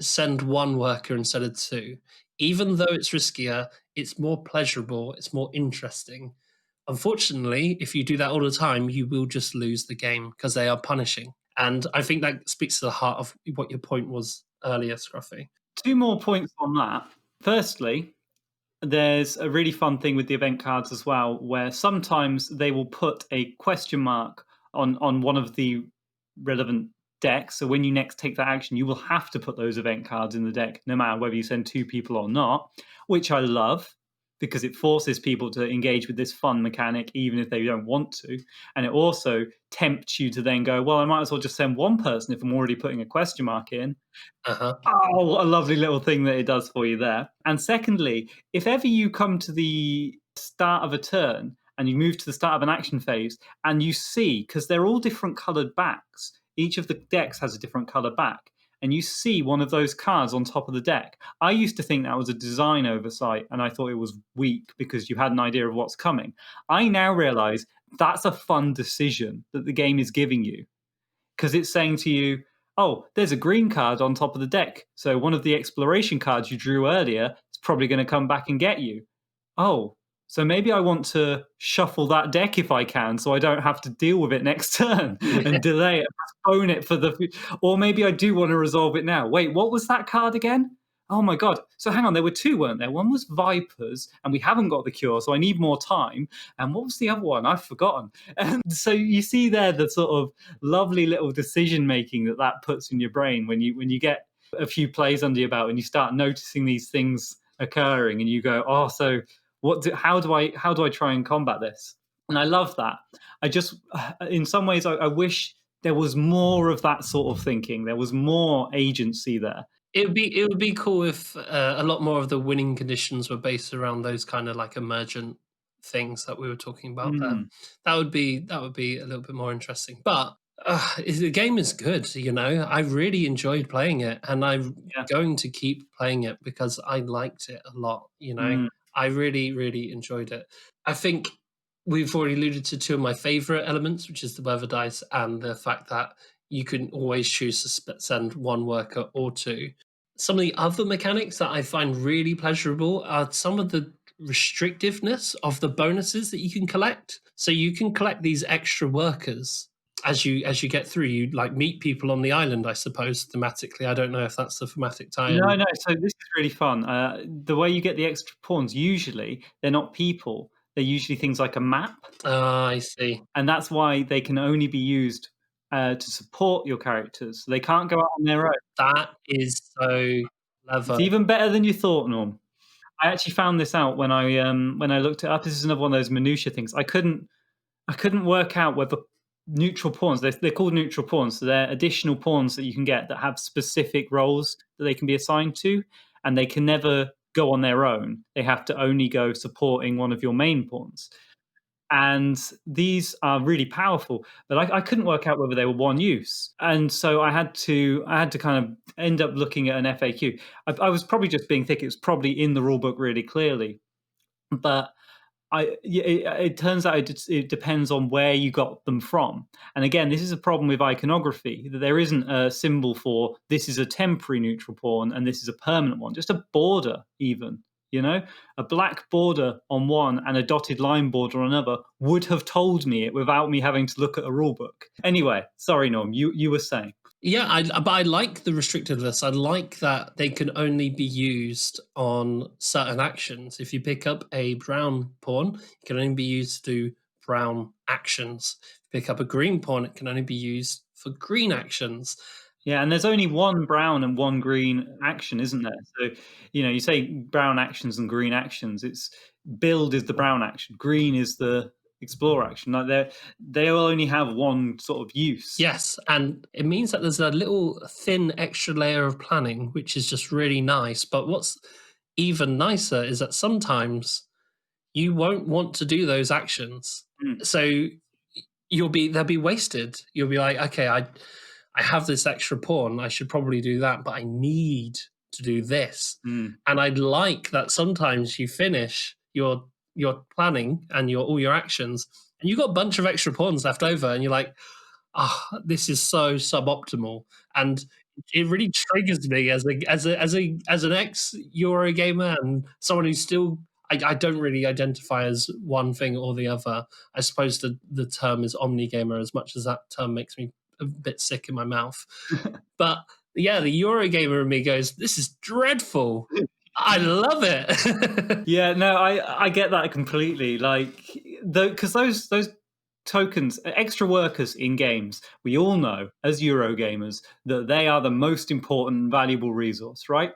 Speaker 1: send one worker instead of two. Even though it's riskier, it's more pleasurable, it's more interesting. Unfortunately, if you do that all the time, you will just lose the game because they are punishing. And I think that speaks to the heart of what your point was earlier, Scruffy.
Speaker 2: Two more points on that. Firstly, there's a really fun thing with the event cards as well, where sometimes they will put a question mark on one of the relevant decks. So when you next take that action, you will have to put those event cards in the deck, no matter whether you send two people or not, which I love because it forces people to engage with this fun mechanic, even if they don't want to. And it also tempts you to then go, well, I might as well just send one person if I'm already putting a question mark in.
Speaker 1: Uh-huh.
Speaker 2: Oh, what a lovely little thing that it does for you there. And secondly, if ever you come to the start of a turn and you move to the start of an action phase and you see, because they're all different colored backs, each of the decks has a different color back, and you see one of those cards on top of the deck. I used to think that was a design oversight and I thought it was weak because you had an idea of what's coming. I now realize that's a fun decision that the game is giving you because it's saying to you, oh, there's a green card on top of the deck. So one of the exploration cards you drew earlier is probably going to come back and get you. Oh, so maybe I want to shuffle that deck if I can, so I don't have to deal with it next turn and delay it, postpone it for the. Or maybe I do want to resolve it now. Wait, what was that card again? Oh my god! So hang on, there were two, weren't there? One was Vipers, and we haven't got the cure, so I need more time. And what was the other one? I've forgotten. And so you see there the sort of lovely little decision making that puts in your brain when you get a few plays under your belt and you start noticing these things occurring, and you go, oh, so how do I try and combat this? And I love that. I just in some ways I wish there was more of that sort of thinking. There was more agency there.
Speaker 1: It would be cool if a lot more of the winning conditions were based around those kind of like emergent things that we were talking about there.
Speaker 2: Mm,
Speaker 1: That would be a little bit more interesting. But the game is good, you know. I really enjoyed playing it, and I'm
Speaker 2: yeah.
Speaker 1: going to keep playing it because I liked it a lot. You know,
Speaker 2: Mm,
Speaker 1: I really really enjoyed it. I think we've already alluded to two of my favorite elements, which is the weather dice and the fact that you can always choose to send one worker or two. Some of the other mechanics that I find really pleasurable are some of the restrictiveness of the bonuses that you can collect. So you can collect these extra workers as you get through. You like meet people on the island, I suppose, thematically. I don't know if that's the thematic tie-in.
Speaker 2: no, no. So this is really fun. The way you get the extra pawns, usually they're not people. They're usually things like a map,
Speaker 1: Ah, I see.
Speaker 2: and that's why they can only be used to support your characters. They can't go out on their own.
Speaker 1: That is so clever.
Speaker 2: It's even better than you thought, Norm. I actually found this out when I looked it up. This is another one of those minutia things. I couldn't work out whether neutral pawns, they're called neutral pawns, so they're additional pawns that you can get that have specific roles that they can be assigned to, and they can never go on their own. They have to only go supporting one of your main pawns. And these are really powerful, but I couldn't work out whether they were one use, and so I had to kind of end up looking at an FAQ. I was probably just being thick. It was probably in the rule book really clearly, but it turns out it depends on where you got them from. And again, this is a problem with iconography, that there isn't a symbol for this is a temporary neutral pawn and this is a permanent one, just a border even. You know, a black border on one and a dotted line border on another would have told me it without me having to look at a rule book. Anyway, sorry, Norm, you were saying.
Speaker 1: But I like the restrictiveness. I like that they can only be used on certain actions. If you pick up a brown pawn, it can only be used to do brown actions. If you pick up a green pawn, it can only be used for green actions.
Speaker 2: Yeah, and there's only one brown and one green action, isn't there? So, you say brown actions and green actions. It's build is the brown action, green is the explore action. Like they will only have one sort of use.
Speaker 1: Yes, and it means that there's a little thin extra layer of planning, which is just really nice. But what's even nicer is that sometimes you won't want to do those actions. So they'll be wasted. You'll be like, okay, I have this extra pawn. I should probably do that, but I need to do this. And I'd like that sometimes you finish your planning and all your actions, and you've got a bunch of extra pawns left over, and you're like, this is so suboptimal. And it really triggers me as an ex Eurogamer and someone who's still I don't really identify as one thing or the other. I suppose the term is omnigamer, as much as that term makes me a bit sick in my mouth. But yeah, the Eurogamer in me goes, this is dreadful. I love it.
Speaker 2: Yeah, no, I get that completely. Like, because those tokens, extra workers in games, we all know as Eurogamers that they are the most important and valuable resource, right?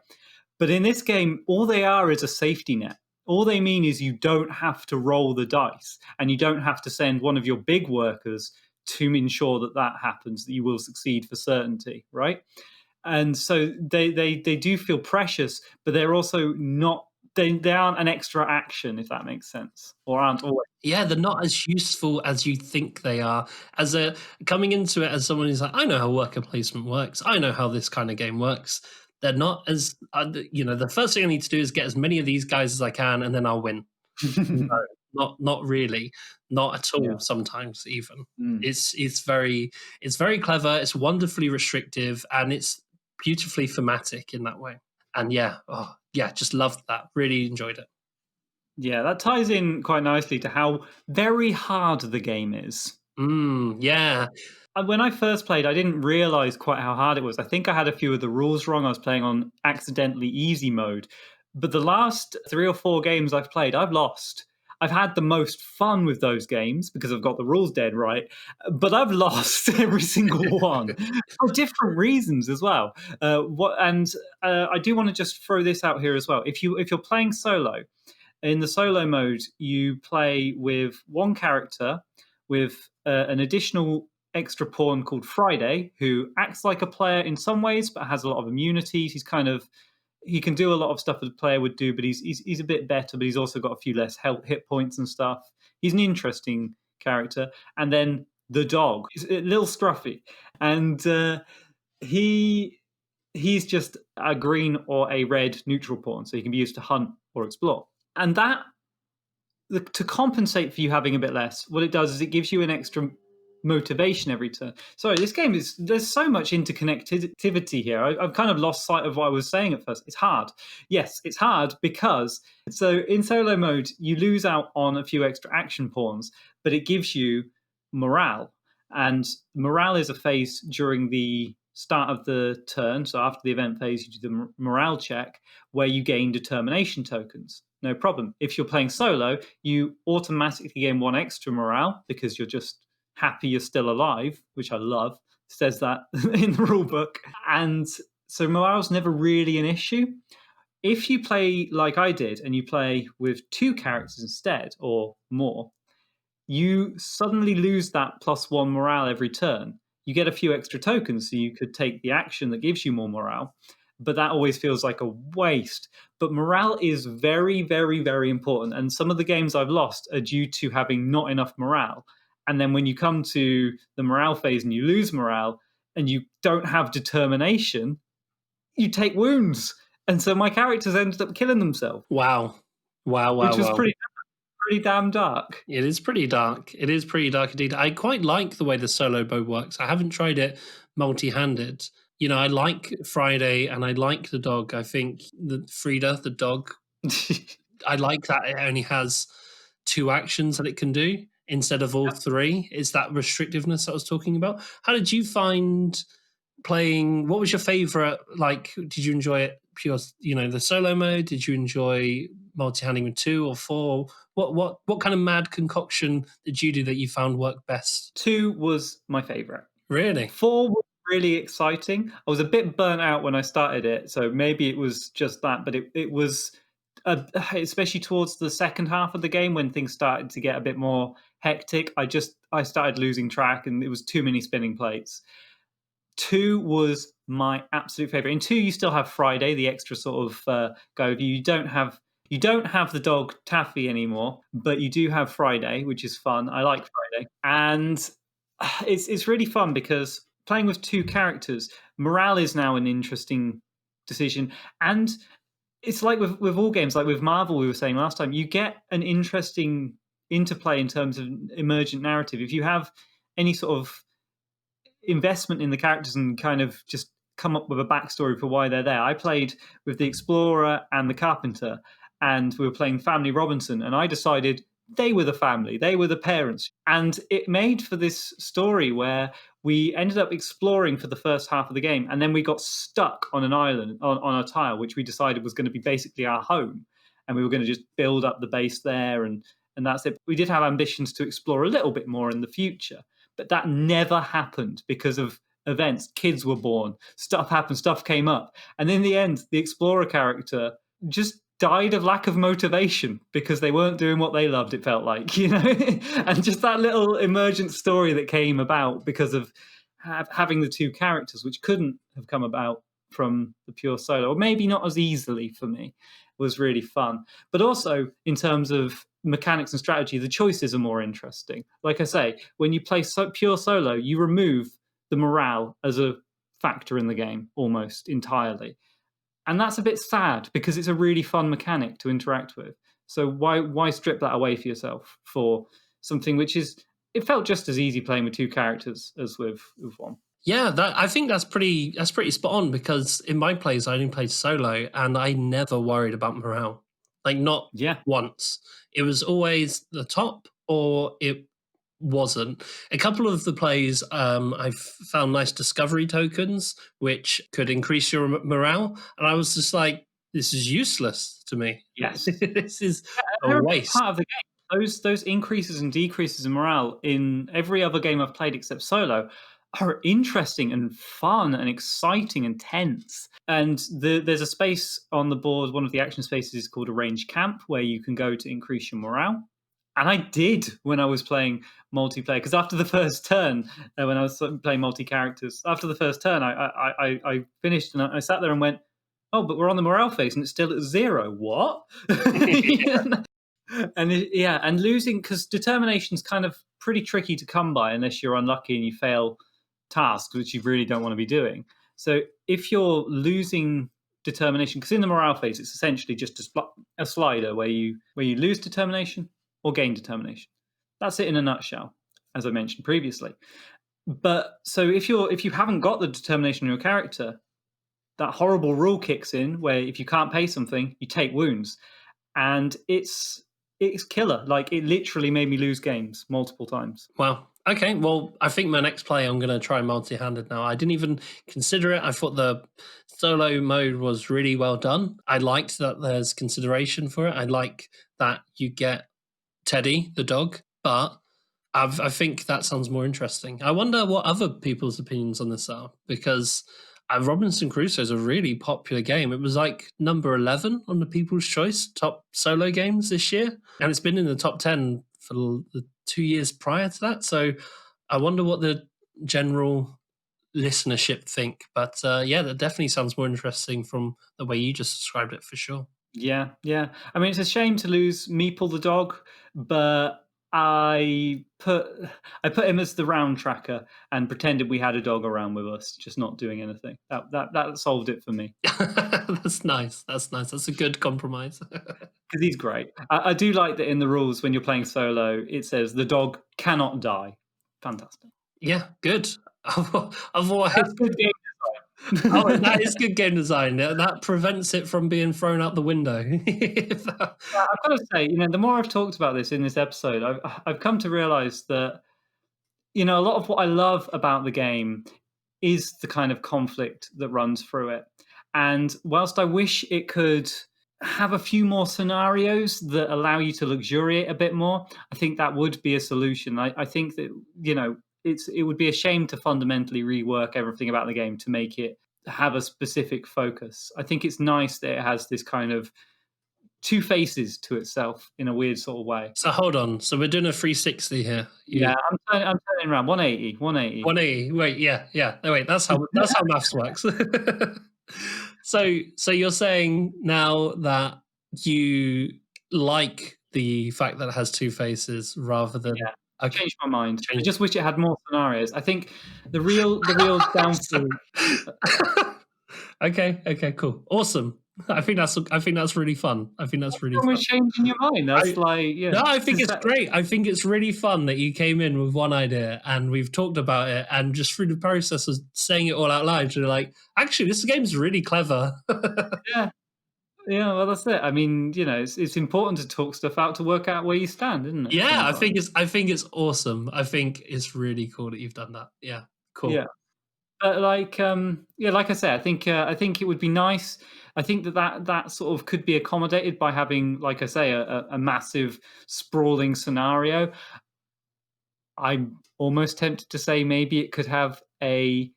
Speaker 2: But in this game, all they are is a safety net. All they mean is you don't have to roll the dice, and you don't have to send one of your big workers to ensure that happens, that you will succeed for certainty, right? And so they do feel precious, but they're also not. They aren't an extra action, if that makes sense, or aren't always.
Speaker 1: Yeah, they're not as useful as you think they are. Coming into it as someone who's like, I know how worker placement works. I know how this kind of game works. They're not as the first thing I need to do is get as many of these guys as I can, and then I'll win. No, not really, not at all.
Speaker 2: Yeah.
Speaker 1: Sometimes even it's very clever. It's wonderfully restrictive, and it's beautifully thematic in that way. And just loved that. Really enjoyed it.
Speaker 2: Yeah, that ties in quite nicely to how very hard the game is.
Speaker 1: Yeah.
Speaker 2: When I first played, I didn't realize quite how hard it was. I think I had a few of the rules wrong. I was playing on accidentally easy mode. But the last 3 or 4 games I've played, I've lost. I've had the most fun with those games because I've got the rules dead right, but I've lost every single one for different reasons as well. I do want to just throw this out here as well. If you're playing solo, in the solo mode, you play with one character with an additional extra pawn called Friday, who acts like a player in some ways, but has a lot of immunities. He can do a lot of stuff that a player would do, but he's a bit better, but he's also got a few less hit points and stuff. He's an interesting character. And then the dog, little Scruffy. And he's just a green or a red neutral pawn, so he can be used to hunt or explore. And to compensate for you having a bit less, what it does is it gives you an extra motivation every turn. Sorry, this game there's so much interconnectivity here. I've kind of lost sight of what I was saying at first. It's hard. Yes, it's hard because in solo mode you lose out on a few extra action pawns, but it gives you morale, and morale is a phase during the start of the turn. So after the event phase, you do the morale check where you gain determination tokens. No problem. If you're playing solo, you automatically gain 1 extra morale because you're just happy you're still alive, which I love. It says that in the rule book. And so morale's never really an issue. If you play like I did and you play with 2 characters instead or more, you suddenly lose that +1 morale every turn. You get a few extra tokens, so you could take the action that gives you more morale, but that always feels like a waste. But morale is very, very, very important, and some of the games I've lost are due to having not enough morale. And then when you come to the morale phase and you lose morale and you don't have determination, you take wounds. And so my characters ended up killing themselves.
Speaker 1: Wow.
Speaker 2: Which was pretty damn dark.
Speaker 1: It is pretty dark. It is pretty dark indeed. I quite like the way the solo mode works. I haven't tried it multi-handed. I like Friday and I like the dog. I think Frida, the dog, I like that it only has 2 actions that it can do instead of all 3. It's that restrictiveness I was talking about. How did you find playing? What was your favorite? Like, did you enjoy it pure? The solo mode. Did you enjoy multi-handing with 2 or 4? What kind of mad concoction did you do that you found worked best?
Speaker 2: 2 was my favorite.
Speaker 1: Really?
Speaker 2: 4 was really exciting. I was a bit burnt out when I started it, so maybe it was just that, but it was, especially towards the second half of the game when things started to get a bit more hectic. I started losing track, and it was too many spinning plates. 2 was my absolute favorite. In 2, you still have Friday, the extra sort of go of you. You don't have the dog Taffy anymore, but you do have Friday, which is fun. I like Friday, and it's really fun because playing with 2 characters, morale is now an interesting decision, and it's like with all games, like with Marvel, we were saying last time, you get an interesting interplay in terms of emergent narrative. If you have any sort of investment in the characters and kind of just come up with a backstory for why they're there. I played with the explorer and the carpenter, and we were playing Family Robinson, and I decided they were the family, they were the parents. And it made for this story where we ended up exploring for the first half of the game, and then we got stuck on an island, on a tile, which we decided was going to be basically our home. And we were going to just build up the base there, and that's it. We did have ambitions to explore a little bit more in the future, but that never happened because of events. Kids were born, stuff happened, stuff came up. And in the end, the explorer character just died of lack of motivation because they weren't doing what they loved, it felt like, and just that little emergent story that came about because of having the 2 characters, which couldn't have come about from the pure solo, or maybe not as easily for me, was really fun. But also in terms of mechanics and strategy, the choices are more interesting. Like I say, when you play pure solo, you remove the morale as a factor in the game almost entirely. And that's a bit sad because it's a really fun mechanic to interact with. So why strip that away for yourself for something which it felt just as easy playing with 2 characters as with 1.
Speaker 1: Yeah, I think that's pretty spot on, because in my plays I only played solo and I never worried about morale. Like, not once. It was always the top or it wasn't. A couple of the plays I've found nice discovery tokens which could increase your morale, and I was just like, this is useless to me.
Speaker 2: Yes.
Speaker 1: This is
Speaker 2: They're
Speaker 1: a waste.
Speaker 2: part of the game. Those increases and decreases in morale in every other game I've played except solo are interesting and fun and exciting and tense. And there's a space on the board, one of the action spaces is called Arrange Camp, where you can go to increase your morale. And I did when I was playing multiplayer, because after the first turn, when I was playing multi-characters, after the first turn, I finished and I sat there and went, oh, but we're on the morale phase and it's still at 0. What? And losing, because determination's kind of pretty tricky to come by unless you're unlucky and you fail tasks which you really don't want to be doing. So if you're losing determination, because in the morale phase it's essentially just a slider where you lose determination or gain determination. That's it in a nutshell, as I mentioned previously. But so if you haven't got the determination in your character, that horrible rule kicks in where if you can't pay something, you take wounds, and it's killer. Like, it literally made me lose games multiple times.
Speaker 1: Wow. Okay, well, I think my next play I'm going to try multi-handed now. I didn't even consider it. I thought the solo mode was really well done. I liked that there's consideration for it. I like that you get Teddy, the dog, but I think that sounds more interesting. I wonder what other people's opinions on this are, because Robinson Crusoe is a really popular game. It was like number 11 on the People's Choice top solo games this year, and it's been in the top 10 for the 2 years prior to that. So I wonder what the general listenership think. But yeah, that definitely sounds more interesting from the way you just described it, for sure.
Speaker 2: Yeah. I mean, it's a shame to lose Meeple the dog, but I put him as the round tracker and pretended we had a dog around with us, just not doing anything. That solved it for me.
Speaker 1: That's nice. That's a good compromise.
Speaker 2: Because he's great. I do like that in the rules when you're playing solo, it says the dog cannot die. Fantastic.
Speaker 1: Yeah, good. Otherwise,
Speaker 2: That's good game
Speaker 1: oh, that is good game design. That prevents it from being thrown out the window.
Speaker 2: I've got to say, the more I've talked about this in this episode, I've come to realize that, a lot of what I love about the game is the kind of conflict that runs through it. And whilst I wish it could have a few more scenarios that allow you to luxuriate a bit more, I think that would be a solution. I think that, it would be a shame to fundamentally rework everything about the game to make it have a specific focus. I think it's nice that it has this kind of two faces to itself in a weird sort of way.
Speaker 1: So hold on. So we're doing a 360 here.
Speaker 2: Yeah, I'm turning around 180, 180.
Speaker 1: 180. Wait, yeah. No, wait, that's how maths works. So you're saying now that you like the fact that it has two faces rather than
Speaker 2: Yeah, I
Speaker 1: okay.
Speaker 2: changed my mind. I just wish it had more scenarios. I think the real downfall.
Speaker 1: Okay, cool, awesome. I think that's really fun. I think that's really
Speaker 2: What's wrong
Speaker 1: fun.
Speaker 2: with changing your mind? That's
Speaker 1: No, I think it's great. I think it's really fun that you came in with one idea and we've talked about it, and just through the process of saying it all out loud, you're like, actually, this game's really clever.
Speaker 2: Yeah, yeah. Well, that's it. I mean, it's important to talk stuff out to work out where you stand, isn't it?
Speaker 1: Yeah,
Speaker 2: Sometimes.
Speaker 1: I think it's awesome. I think it's really cool that you've done that. Yeah, cool.
Speaker 2: Yeah. But like I say, I think it would be nice. I think that sort of could be accommodated by having, like I say, a massive sprawling scenario. I'm almost tempted to say maybe it could have a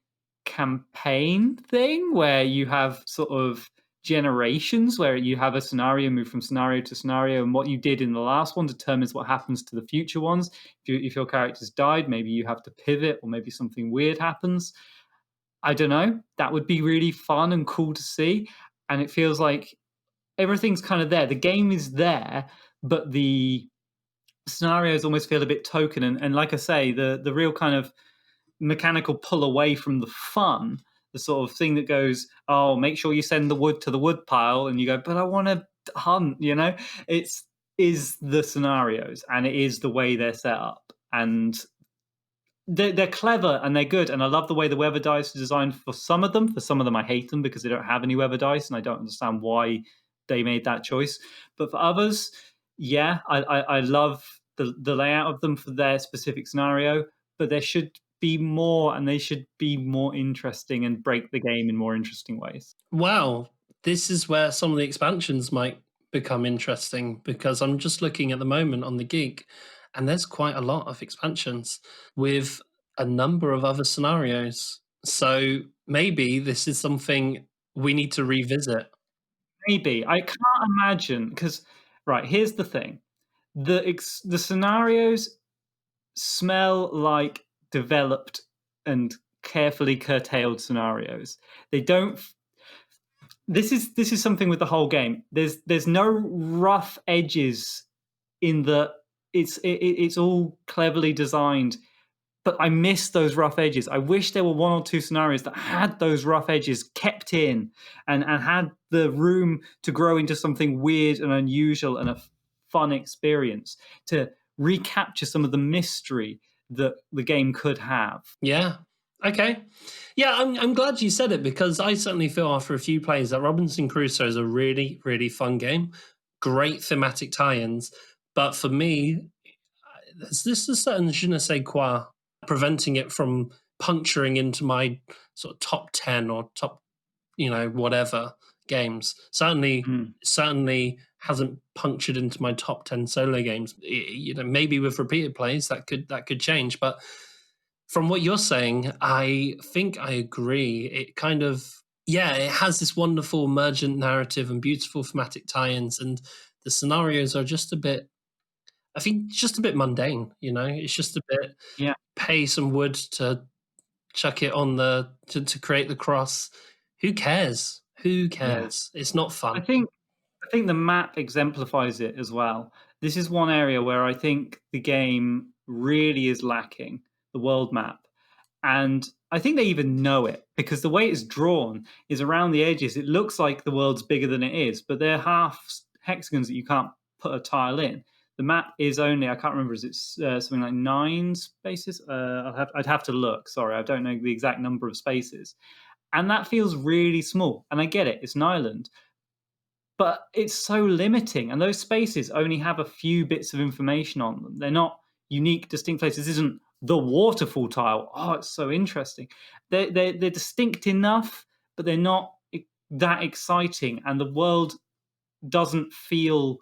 Speaker 2: campaign thing where you have sort of generations where you have a scenario move from scenario to scenario, and what you did in the last one determines what happens to the future ones. If your characters died, maybe you have to pivot, or maybe something weird happens. I don't know. That would be really fun and cool to see. And it feels like everything's kind of there. The game is there, but the scenarios almost feel a bit token. And like I say, the real kind of mechanical pull away from the fun, the sort of thing that goes, oh, make sure you send the wood to the wood pile, and you go, but I want to hunt, it's is the scenarios, and it is the way they're set up. And they're clever and they're good, and I love the way the weather dice are designed for some of them. For some of them, I hate them because they don't have any weather dice, and I don't understand why they made that choice. But for others, yeah, I love the layout of them for their specific scenario. But there should be more, and they should be more interesting and break the game in more interesting ways.
Speaker 1: Wow, this is where some of the expansions might become interesting, because I'm just looking at the moment on the Geek, and there's quite a lot of expansions with a number of other scenarios. So maybe this is something we need to revisit.
Speaker 2: Maybe I can't imagine because right here's the thing: the scenarios smell like developed and carefully curtailed scenarios. They don't. This is something with the whole game. There's no rough edges in the. It's all cleverly designed, but I miss those rough edges. I wish there were one or two scenarios that had those rough edges kept in, and had the room to grow into something weird and unusual and a fun experience to recapture some of the mystery that the game could have.
Speaker 1: Yeah. Okay. Yeah, I'm glad you said it, because I certainly feel after a few plays that Robinson Crusoe is a really, really fun game. Great thematic tie-ins. But for me, there's this a certain je ne sais quoi preventing it from puncturing into my sort of top 10 or top, whatever games. Certainly hasn't punctured into my top 10 solo games. Maybe with repeated plays that could change, but from what you're saying, I think I agree. It kind of, it has this wonderful emergent narrative and beautiful thematic tie-ins, and the scenarios are just a bit, I think, just a bit mundane. It's just a bit,
Speaker 2: Yeah,
Speaker 1: pay some wood to chuck it on to create the cross. Who cares? Who
Speaker 2: yeah.
Speaker 1: cares? It's not
Speaker 2: I
Speaker 1: fun.
Speaker 2: think I think the map exemplifies it as well. This is one area where I think the game really is lacking, the world map. And I think they even know it because the way it's drawn is around the edges. It looks like the world's bigger than it is, but they're half hexagons that you can't put a tile in. The map is only, I can't remember, is it something like 9 spaces? I'd have to look. Sorry, I don't know the exact number of spaces. And that feels really small. And I get it, it's an island, but it's so limiting. And those spaces only have a few bits of information on them. They're not unique, distinct places. This isn't the waterfall tile. Oh, it's so interesting. They're distinct enough, but they're not that exciting, and the world doesn't feel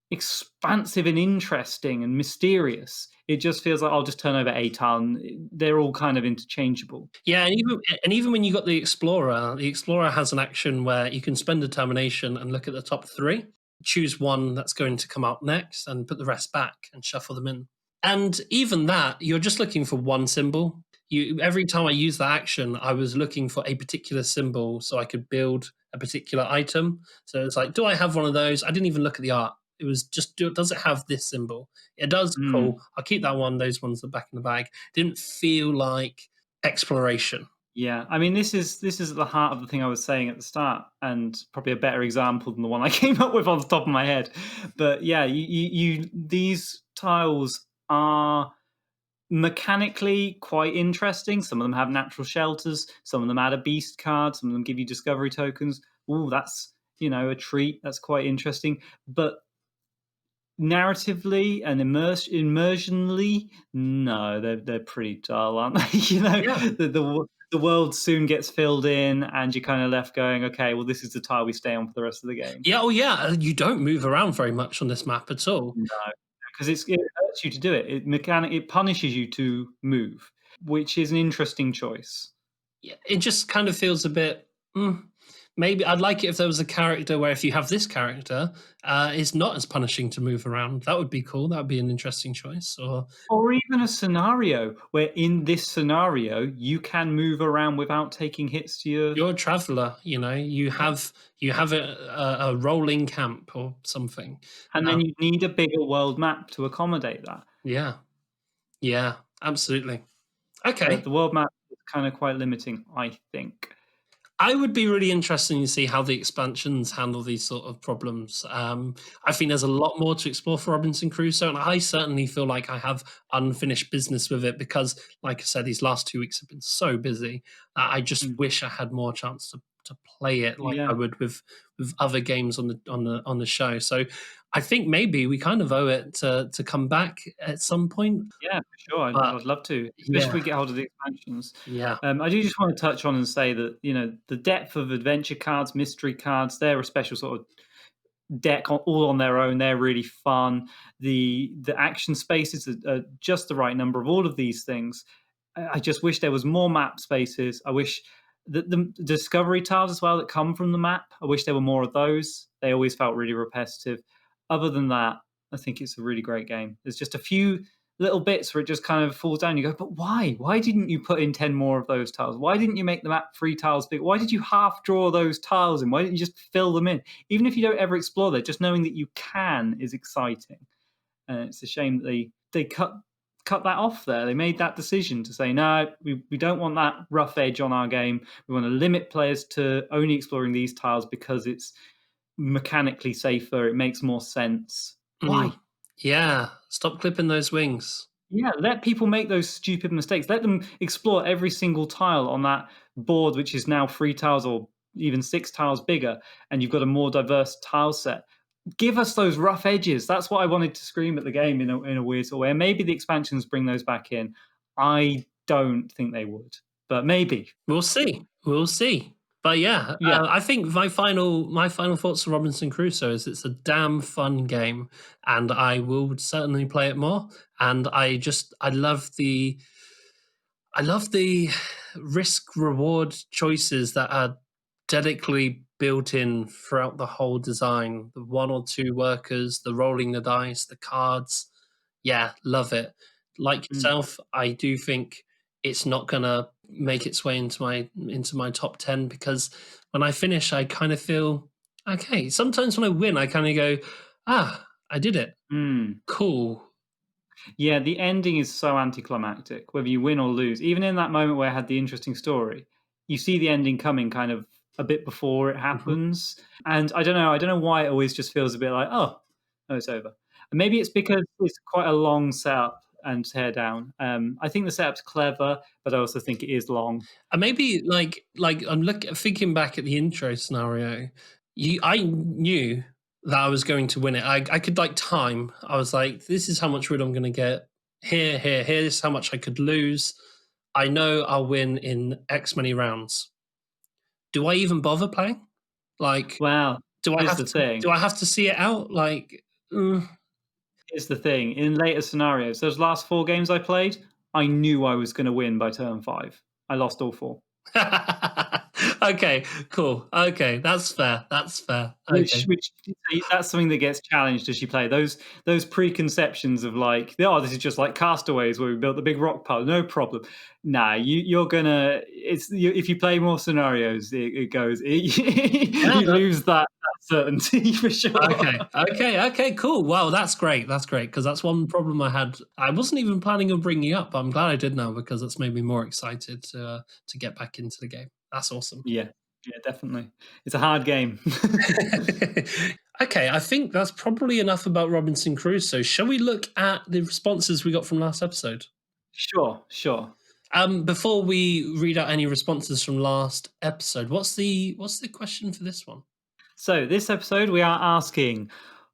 Speaker 2: expansive and interesting and mysterious. It just feels like I'll just turn over a tile, and they're all kind of interchangeable.
Speaker 1: Yeah, and even when you got the explorer has an action where you can spend determination and look at the top three, choose one that's going to come out next, and put the rest back and shuffle them in. And even that, you're just looking for one symbol. Every time I use that action, I was looking for a particular symbol so I could build a particular item. So it's like, do I have one of those? I didn't even look at the art. It was just, does it have this symbol? It does.
Speaker 2: Mm.
Speaker 1: Cool. I'll keep that one. Those ones are back in the bag. Didn't feel like exploration.
Speaker 2: Yeah, I mean, this is at the heart of the thing I was saying at the start, and probably a better example than the one I came up with on the top of my head. But yeah, these tiles are mechanically quite interesting. Some of them have natural shelters. Some of them add a beast card. Some of them give you discovery tokens. Oh, that's a treat. That's quite interesting. But narratively and immersionally, no, they're pretty dull, aren't they?
Speaker 1: Yeah.
Speaker 2: The world soon gets filled in, and you're kind of left going, okay, well, this is the tile we stay on for the rest of the game.
Speaker 1: Yeah. Oh, yeah. You don't move around very much on this map at all.
Speaker 2: No, because it hurts you to do it. It punishes you to move, which is an interesting choice.
Speaker 1: Yeah, it just kind of feels a bit. Maybe I'd like it if there was a character where if you have this character, it's not as punishing to move around. That would be cool. That would be an interesting choice.
Speaker 2: Or even a scenario where in this scenario you can move around without taking hits to your.
Speaker 1: You're a traveler. You have a rolling camp or something,
Speaker 2: And then you need a bigger world map to accommodate that.
Speaker 1: Yeah, yeah, absolutely. Okay.
Speaker 2: The world map is kind of quite limiting, I think.
Speaker 1: I would be really interested to see how the expansions handle these sort of problems. I think there's a lot more to explore for Robinson Crusoe, and I certainly feel like I have unfinished business with it because, like I said, these last 2 weeks have been so busy. I just wish I had more chance to play it like I would with other games on the show. So I think maybe we kind of owe it to come back at some point.
Speaker 2: Yeah, for sure. I'd love to, especially if we get hold of the expansions.
Speaker 1: Yeah.
Speaker 2: I do just want to touch on and say that the depth of adventure cards, mystery cards, they're a special sort of deck all on their own. They're really fun. The action spaces are just the right number of all of these things. I just wish there was more map spaces. I wish the discovery tiles as well that come from the map. I wish there were more of those. They always felt really repetitive. Other than that, I think it's a really great game. There's just a few little bits where it just kind of falls down. You go, but why? Why didn't you put in 10 more of those tiles? Why didn't you make the map 3 tiles big? Why did you half draw those tiles in? Why didn't you just fill them in? Even if you don't ever explore there, just knowing that you can is exciting. And it's a shame that they cut that off there. They made that decision to say, no, we don't want that rough edge on our game. We want to limit players to only exploring these tiles because it's mechanically safer. It makes more sense. Why?
Speaker 1: Yeah. Stop clipping those wings.
Speaker 2: Yeah, let people make those stupid mistakes. Let them explore every single tile on that board, which is now 3 tiles or even 6 tiles bigger, and you've got a more diverse tile set. Give us those rough edges. That's what I wanted to scream at the game in a weird sort of way. And maybe the expansions bring those back in. I don't think they would, but maybe.
Speaker 1: We'll see. We'll see. But yeah. I think my final thoughts on Robinson Crusoe is it's a damn fun game, and I will certainly play it more. And I love the risk reward choices that are delicately built in throughout the whole design. The 1 or 2 workers, the rolling the dice, the cards. Yeah, love it. Like yourself, I do think it's not gonna make its way into my top 10 because when I finish, I kind of feel okay. Sometimes when I win, I kind of go, I did it. Cool.
Speaker 2: Yeah, the ending is so anticlimactic, whether you win or lose. Even in that moment where I had the interesting story, you see the ending coming kind of a bit before it happens. And I don't know why it always just feels a bit like, oh, it's over. And maybe it's because it's quite a long setup and tear down. I think the setup's clever, but I also think it is long.
Speaker 1: And maybe like I'm thinking back at the intro scenario, I knew that I was going to win it. I could time. I was like, this is how much wood I'm going to get. Here's how much I could lose. I know I'll win in X many rounds. Do I even bother playing? Like,
Speaker 2: Well,
Speaker 1: do I
Speaker 2: here's
Speaker 1: have
Speaker 2: the
Speaker 1: to?
Speaker 2: thing.
Speaker 1: Do I have to see it out? Like, mm.
Speaker 2: Here's the thing. In later scenarios, those last 4 games I played, I knew I was going to win by turn 5. I lost all 4.
Speaker 1: Okay, cool. Okay, that's fair. That's fair. Okay.
Speaker 2: Which that's something that gets challenged as you play. Those preconceptions of like, oh, this is just like Castaways where we built the big rock pile, no problem. Nah, you're gonna. If you play more scenarios, it goes.
Speaker 1: Yeah,
Speaker 2: You lose that certainty for sure.
Speaker 1: okay, cool. Wow, that's great. That's great because that's one problem I had. I wasn't even planning on bringing up, but I'm glad I did now because it's made me more excited to get back into the game. That's awesome.
Speaker 2: Yeah, yeah, definitely. It's a hard game.
Speaker 1: Okay, I think that's probably enough about Robinson Crusoe. Shall we look at the responses we got from last episode?
Speaker 2: Sure, sure.
Speaker 1: Before we read out any responses from last episode, what's the question for this one?
Speaker 2: So, this episode, we are asking,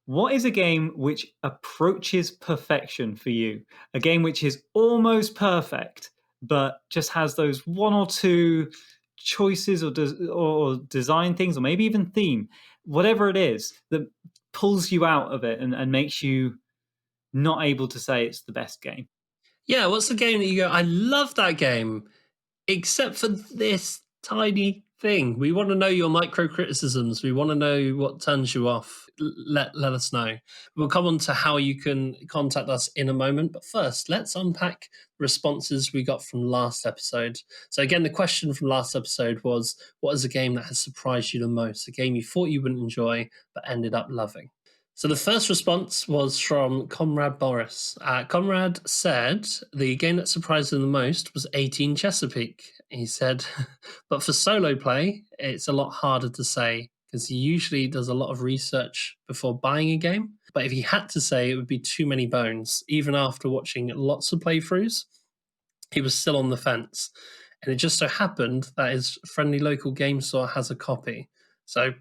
Speaker 2: what is a game which approaches perfection for you? A game which is almost perfect, but just has those 1 or 2 choices or design things, or maybe even theme, whatever it is, that pulls you out of it and makes you not able to say it's the best game.
Speaker 1: Yeah, what's the game that you go, I love that game, except for this tiny thing. We want to know your micro criticisms. We want to know what turns you off. Let us know. We'll come on to how you can contact us in a moment. But first, let's unpack responses we got from last episode. So again, the question from last episode was, what is a game that has surprised you the most? A game you thought you wouldn't enjoy, but ended up loving. So the first response was from Comrade Boris. Comrade said the game that surprised him the most was 18 Chesapeake. He said, but for solo play, it's a lot harder to say because he usually does a lot of research before buying a game. But if he had to say, it would be too many bones. Even after watching lots of playthroughs, he was still on the fence. And it just so happened that his friendly local game store has a copy. So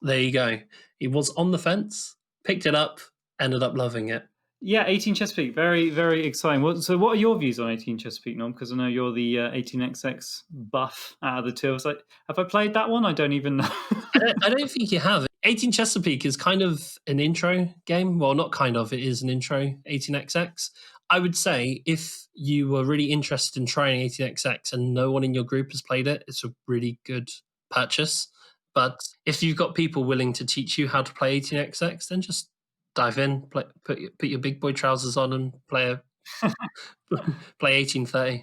Speaker 1: there you go. He was on the fence, picked it up, ended up loving it.
Speaker 2: Yeah, 18 Chesapeake, very, very exciting. So, what are your views on 18 Chesapeake, Norm? Because I know you're the 18XX buff out of the two. I was like, have I played that one? I don't even know.
Speaker 1: I don't think you have. 18 Chesapeake is kind of an intro game. Well, not kind of, it is an intro 18XX. I would say if you were really interested in trying 18XX and no one in your group has played it, it's a really good purchase. But if you've got people willing to teach you how to play 18XX, then just dive in, put your big boy trousers on, and play 1830.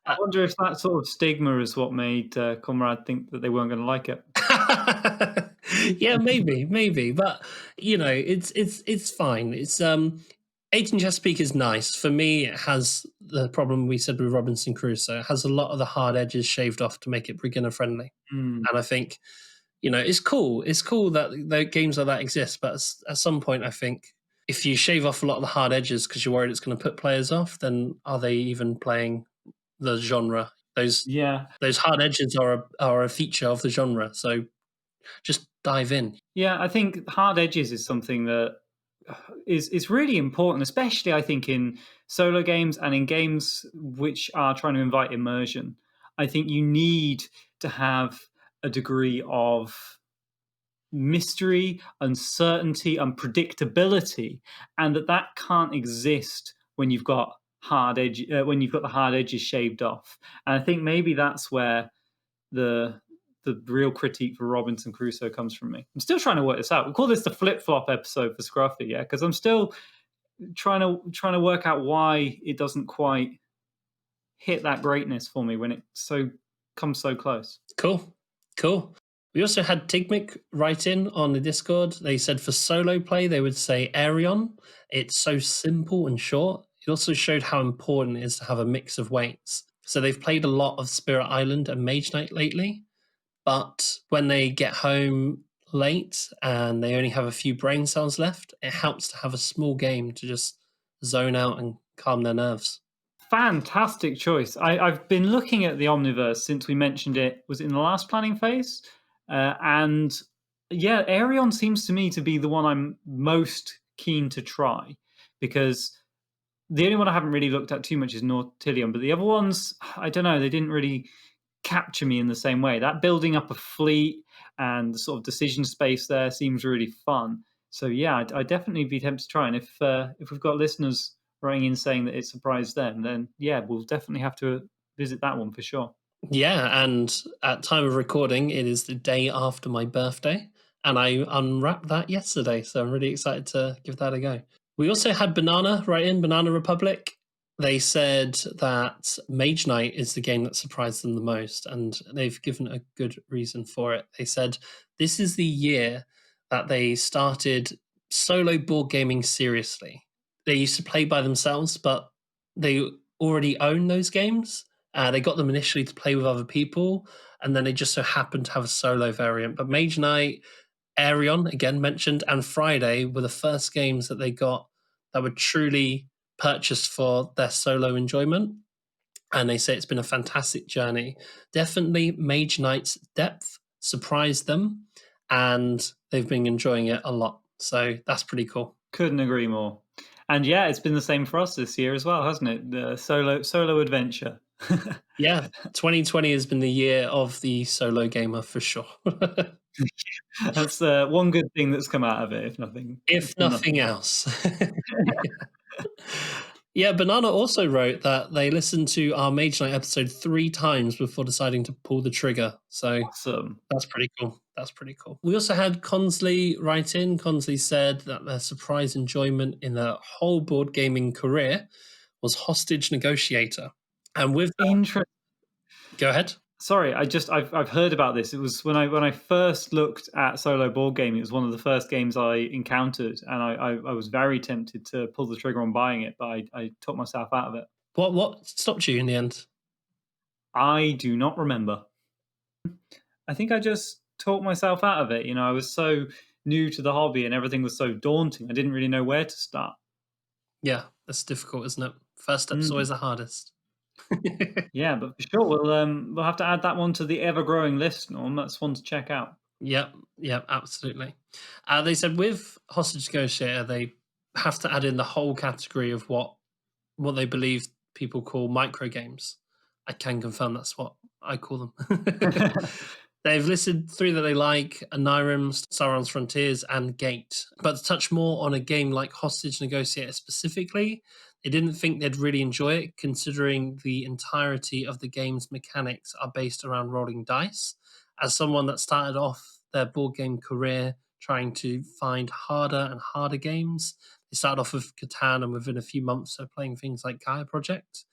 Speaker 2: I wonder if that sort of stigma is what made Comrade think that they weren't going to like it.
Speaker 1: Yeah, maybe, but it's fine. It's 18 Chesapeake is nice. For me, it has the problem we said with Robinson Crusoe. It has a lot of the hard edges shaved off to make it beginner friendly.
Speaker 2: Mm.
Speaker 1: And I think, it's cool. It's cool that the games like that exist, but at some point, I think if you shave off a lot of the hard edges because you're worried it's going to put players off, then are they even playing the genre? Those hard edges are a feature of the genre. So just dive in.
Speaker 2: Yeah, I think hard edges is something that is really important, especially I think in solo games and in games which are trying to invite immersion. I think you need to have a degree of mystery, uncertainty, unpredictability, and that can't exist when you've got when you've got the hard edges shaved off. And I think maybe that's where the real critique for Robinson Crusoe comes from me. I'm still trying to work this out. We call this the flip flop episode for Scruffy, yeah, because I'm still trying to work out why it doesn't quite hit that greatness for me when it comes so close.
Speaker 1: Cool. We also had Tigmic write in on the Discord. They said for solo play, they would say Aerion. It's so simple and short. It also showed how important it is to have a mix of weights. So they've played a lot of Spirit Island and Mage Knight lately, but when they get home late and they only have a few brain cells left, it helps to have a small game to just zone out and calm their nerves.
Speaker 2: Fantastic choice. I've been looking at the Omniverse since we mentioned it. Was it in the last planning phase? And yeah, Aerion seems to me to be the one I'm most keen to try because The only one I haven't really looked at too much is Nautilus, but the other ones, I don't know, they didn't really capture me in the same way. That building up a fleet and the sort of decision space there seems really fun. So yeah, I'd definitely be tempted to try. And if we've got listeners writing in saying that it surprised them, then yeah, we'll definitely have to visit that one for sure.
Speaker 1: Yeah, and at time of recording, it is the day after my birthday, and I unwrapped that yesterday, so I'm really excited to give that a go. We also had Banana right in Banana Republic. They said that Mage Knight is the game that surprised them the most, and they've given a good reason for it. They said this is the year that they started solo board gaming seriously. They used to play by themselves, but they already own those games. They got them initially to play with other people, and then they just so happened to have a solo variant. But Mage Knight, Aerion, again mentioned, and Friday were the first games that they got that were truly purchased for their solo enjoyment. And they say it's been a fantastic journey. Definitely Mage Knight's depth surprised them, and they've been enjoying it a lot. So that's pretty cool.
Speaker 2: Couldn't agree more. And yeah, it's been the same for us this year as well, hasn't it? The solo adventure.
Speaker 1: Yeah, 2020 has been the year of the solo gamer for sure.
Speaker 2: That's one good thing that's come out of it, if nothing.
Speaker 1: If nothing else. Yeah, Banana also wrote that they listened to our Mage Knight episode 3 times before deciding to pull the trigger. So
Speaker 2: Awesome.
Speaker 1: that's pretty cool. That's pretty cool. We also had Consley write in. Consley said that their surprise enjoyment in their whole board gaming career was Hostage Negotiator. And with that,
Speaker 2: Interesting.
Speaker 1: go ahead.
Speaker 2: Sorry, I've heard about this. It was when I first looked at solo board game. It was one of the first games I encountered, and I was very tempted to pull the trigger on buying it, but I took myself out of it.
Speaker 1: What stopped you in the end?
Speaker 2: I do not remember. I think I just talked myself out of it. You know, I was so new to the hobby, and everything was so daunting. I didn't really know where to start.
Speaker 1: Yeah, that's difficult, isn't it? First step's always the hardest.
Speaker 2: Yeah, but for sure we'll have to add that one to the ever growing list, Norm. That's one to check out.
Speaker 1: Yep, absolutely. They said with Hostage Negotiator, they have to add in the whole category of what they believe people call micro games. I can confirm that's what I call them. They've listed 3 that they like: Nyrim, Sauron's Frontiers, and Gate. But to touch more on a game like Hostage Negotiator specifically, they didn't think they'd really enjoy it, considering the entirety of the game's mechanics are based around rolling dice. As someone that started off their board game career trying to find harder and harder games, they started off with Catan, and within a few months of playing things like Gaia Project,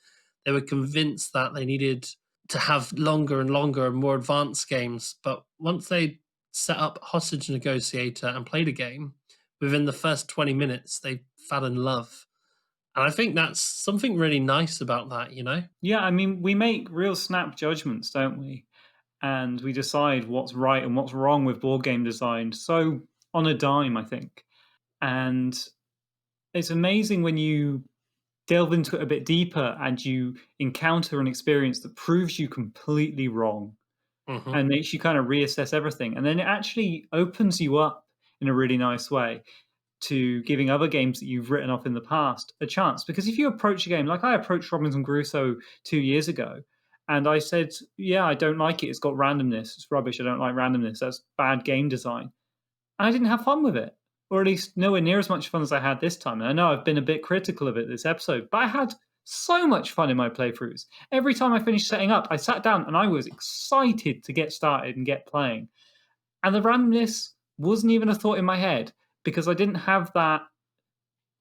Speaker 1: they were convinced that they needed to have longer and longer and more advanced games. But once they set up Hostage Negotiator and played a game, within the first 20 minutes, they fell in love. And I think that's something really nice about that, you know?
Speaker 2: Yeah, I mean, we make real snap judgments, don't we? And we decide what's right and what's wrong with board game design so on a dime, I think. And it's amazing when you delve into it a bit deeper and you encounter an experience that proves you completely wrong and makes you kind of reassess everything. And then it actually opens you up in a really nice way to giving other games that you've written off in the past a chance. Because if you approach a game like I approached Robinson Crusoe 2 years ago, and I said, yeah, I don't like it. It's got randomness. It's rubbish. I don't like randomness. That's bad game design. And I didn't have fun with it, or at least nowhere near as much fun as I had this time. And I know I've been a bit critical of it this episode, but I had so much fun in my playthroughs. Every time I finished setting up, I sat down and I was excited to get started and get playing. And the randomness wasn't even a thought in my head because I didn't have that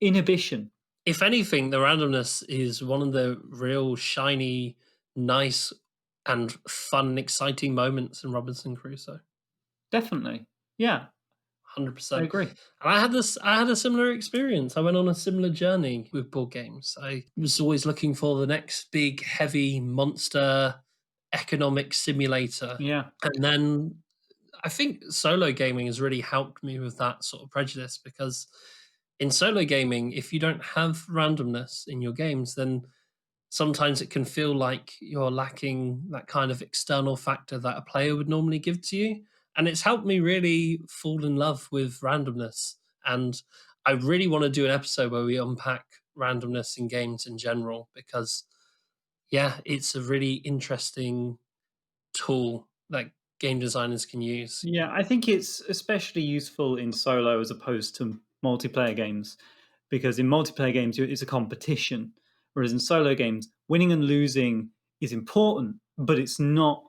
Speaker 2: inhibition.
Speaker 1: If anything, the randomness is one of the real shiny, nice, and fun, exciting moments in Robinson Crusoe.
Speaker 2: Definitely. Yeah.
Speaker 1: 100%.
Speaker 2: I agree.
Speaker 1: And I had a similar experience. I went on a similar journey with board games. I was always looking for the next big, heavy monster economic simulator.
Speaker 2: Yeah.
Speaker 1: And then I think solo gaming has really helped me with that sort of prejudice, because in solo gaming, if you don't have randomness in your games, then sometimes it can feel like you're lacking that kind of external factor that a player would normally give to you. And it's helped me really fall in love with randomness. And I really want to do an episode where we unpack randomness in games in general, because yeah, it's a really interesting tool that game designers can use.
Speaker 2: Yeah, I think it's especially useful in solo as opposed to multiplayer games, because in multiplayer games it's a competition, whereas in solo games, winning and losing is important, but it's not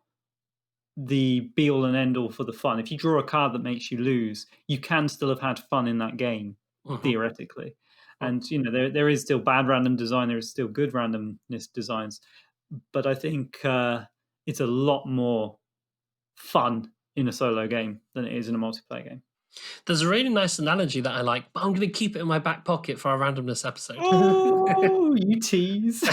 Speaker 2: the be all and end all for the fun. If you draw a card that makes you lose, you can still have had fun in that game,
Speaker 1: Mhm.
Speaker 2: theoretically. And there is still bad random design, there is still good randomness designs, but I think it's a lot more fun in a solo game than it is in a multiplayer game.
Speaker 1: There's a really nice analogy that I like, but I'm going to keep it in my back pocket for our randomness episode.
Speaker 2: Oh, you tease.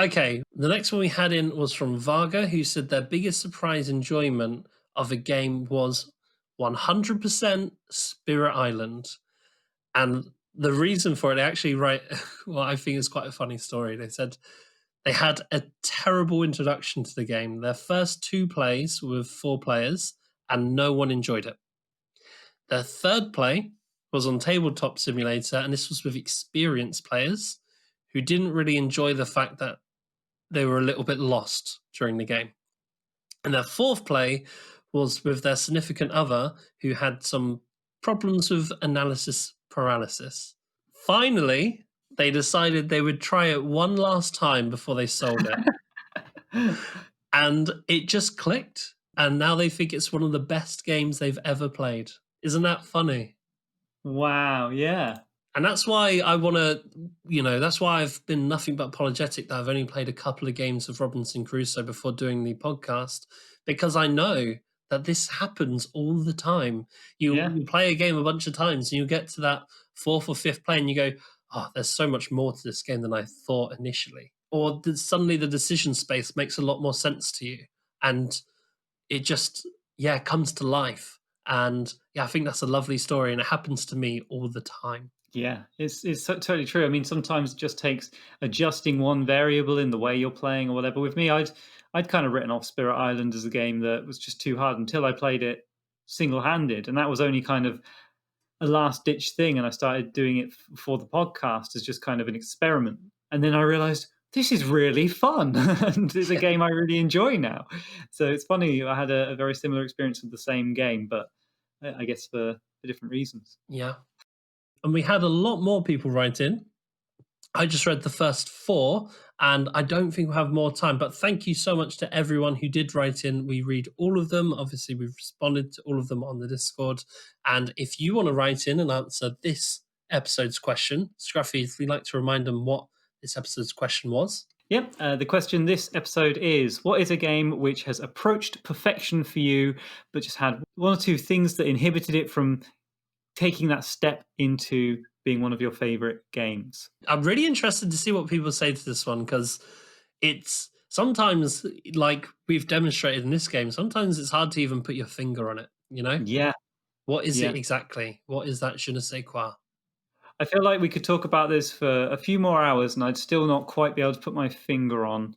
Speaker 1: Okay, the next one we had in was from Varga, who said their biggest surprise enjoyment of a game was 100% Spirit Island. And the reason for it, they actually write what I think is quite a funny story. They said they had a terrible introduction to the game. Their first 2 plays were with 4 players, and no one enjoyed it. Their third play was on Tabletop Simulator, and this was with experienced players who didn't really enjoy the fact that they were a little bit lost during the game. And their fourth play was with their significant other who had some problems with analysis paralysis. Finally, they decided they would try it one last time before they sold it. And it just clicked. And now they think it's one of the best games they've ever played. Isn't that funny?
Speaker 2: Wow, yeah.
Speaker 1: And that's why I want to, that's why I've been nothing but apologetic that I've only played a couple of games of Robinson Crusoe before doing the podcast, because I know that this happens all the time. You play a game a bunch of times and you get to that 4th or 5th play and you go, oh, there's so much more to this game than I thought initially. Or suddenly the decision space makes a lot more sense to you. And it just, comes to life. And I think that's a lovely story, and it happens to me all the time.
Speaker 2: Yeah, it's totally true. I mean, sometimes it just takes adjusting one variable in the way you're playing or whatever. With me, I'd kind of written off Spirit Island as a game that was just too hard until I played it single-handed, and that was only kind of a last-ditch thing. And I started doing it for the podcast as just kind of an experiment, and then I realized this is really fun, and it's a game I really enjoy now. So it's funny. I had a very similar experience with the same game, but I guess for different reasons.
Speaker 1: Yeah. And we had a lot more people write in. I just read the first 4, and I don't think we'll have more time. But thank you so much to everyone who did write in. We read all of them. Obviously, we've responded to all of them on the Discord. And if you want to write in and answer this episode's question, Scruffy, if we'd like to remind them what this episode's question was.
Speaker 2: Yep. The question this episode is, what is a game which has approached perfection for you, but just had 1 or 2 things that inhibited it from taking that step into being one of your favorite games?
Speaker 1: I'm really interested to see what people say to this one, because it's sometimes, like we've demonstrated in this game, sometimes it's hard to even put your finger on it,
Speaker 2: Yeah.
Speaker 1: What is
Speaker 2: Yeah.
Speaker 1: it exactly? What is that je ne sais quoi?
Speaker 2: I feel like we could talk about this for a few more hours and I'd still not quite be able to put my finger on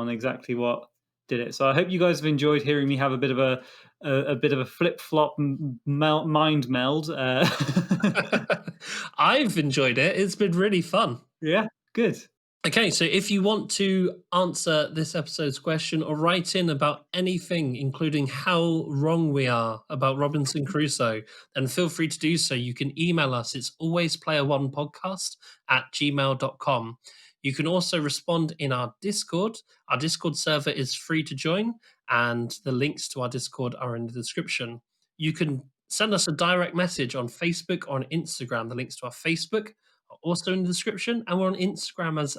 Speaker 2: exactly what did it. So I hope you guys have enjoyed hearing me have a bit of a flip-flop mind meld.
Speaker 1: I've enjoyed it. It's been really fun.
Speaker 2: Yeah, good.
Speaker 1: Okay, so if you want to answer this episode's question or write in about anything, including how wrong we are about Robinson Crusoe, then feel free to do so. You can email us. It's alwaysplayer1podcast@gmail.com. You can also respond in our Discord. Our Discord server is free to join, and the links to our Discord are in the description. You can send us a direct message on Facebook or on Instagram. The links to our Facebook are also in the description, and we're on Instagram as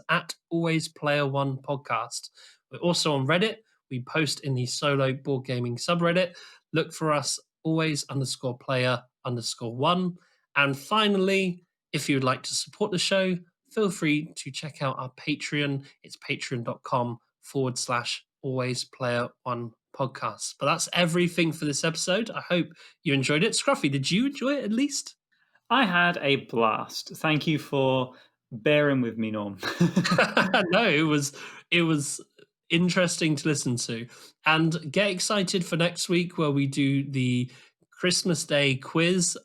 Speaker 1: @alwaysplayer1podcast. We're also on Reddit. We post in the solo board gaming subreddit. Look for us, always_player_1. And finally, if you would like to support the show, feel free to check out our Patreon. It's patreon.com/alwaysplayer1podcast. But that's everything for this episode. I hope you enjoyed it. Scruffy, did you enjoy it at least?
Speaker 2: I had a blast. Thank you for bearing with me, Norm.
Speaker 1: No, it was interesting to listen to. And get excited for next week where we do the Christmas Day quiz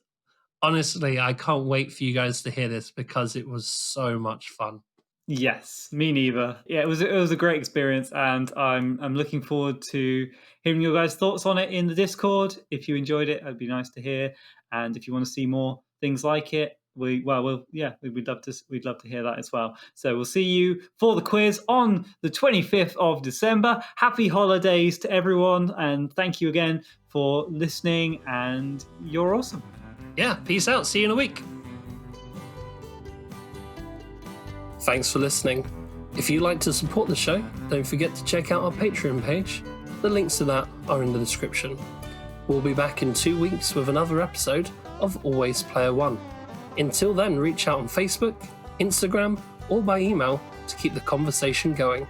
Speaker 1: Honestly, I can't wait for you guys to hear this because it was so much fun.
Speaker 2: Yes, me neither. Yeah, it was a great experience, and I'm looking forward to hearing your guys' thoughts on it in the Discord. If you enjoyed it, it'd be nice to hear. And if you want to see more things like it, we'd love to hear that as well. So we'll see you for the quiz on the 25th of December. Happy holidays to everyone, and thank you again for listening. And you're awesome.
Speaker 1: Yeah, peace out. See you in a week. Thanks for listening. If you'd like to support the show, don't forget to check out our Patreon page. The links to that are in the description. We'll be back in 2 weeks with another episode of Always Player One. Until then, reach out on Facebook, Instagram, or by email to keep the conversation going.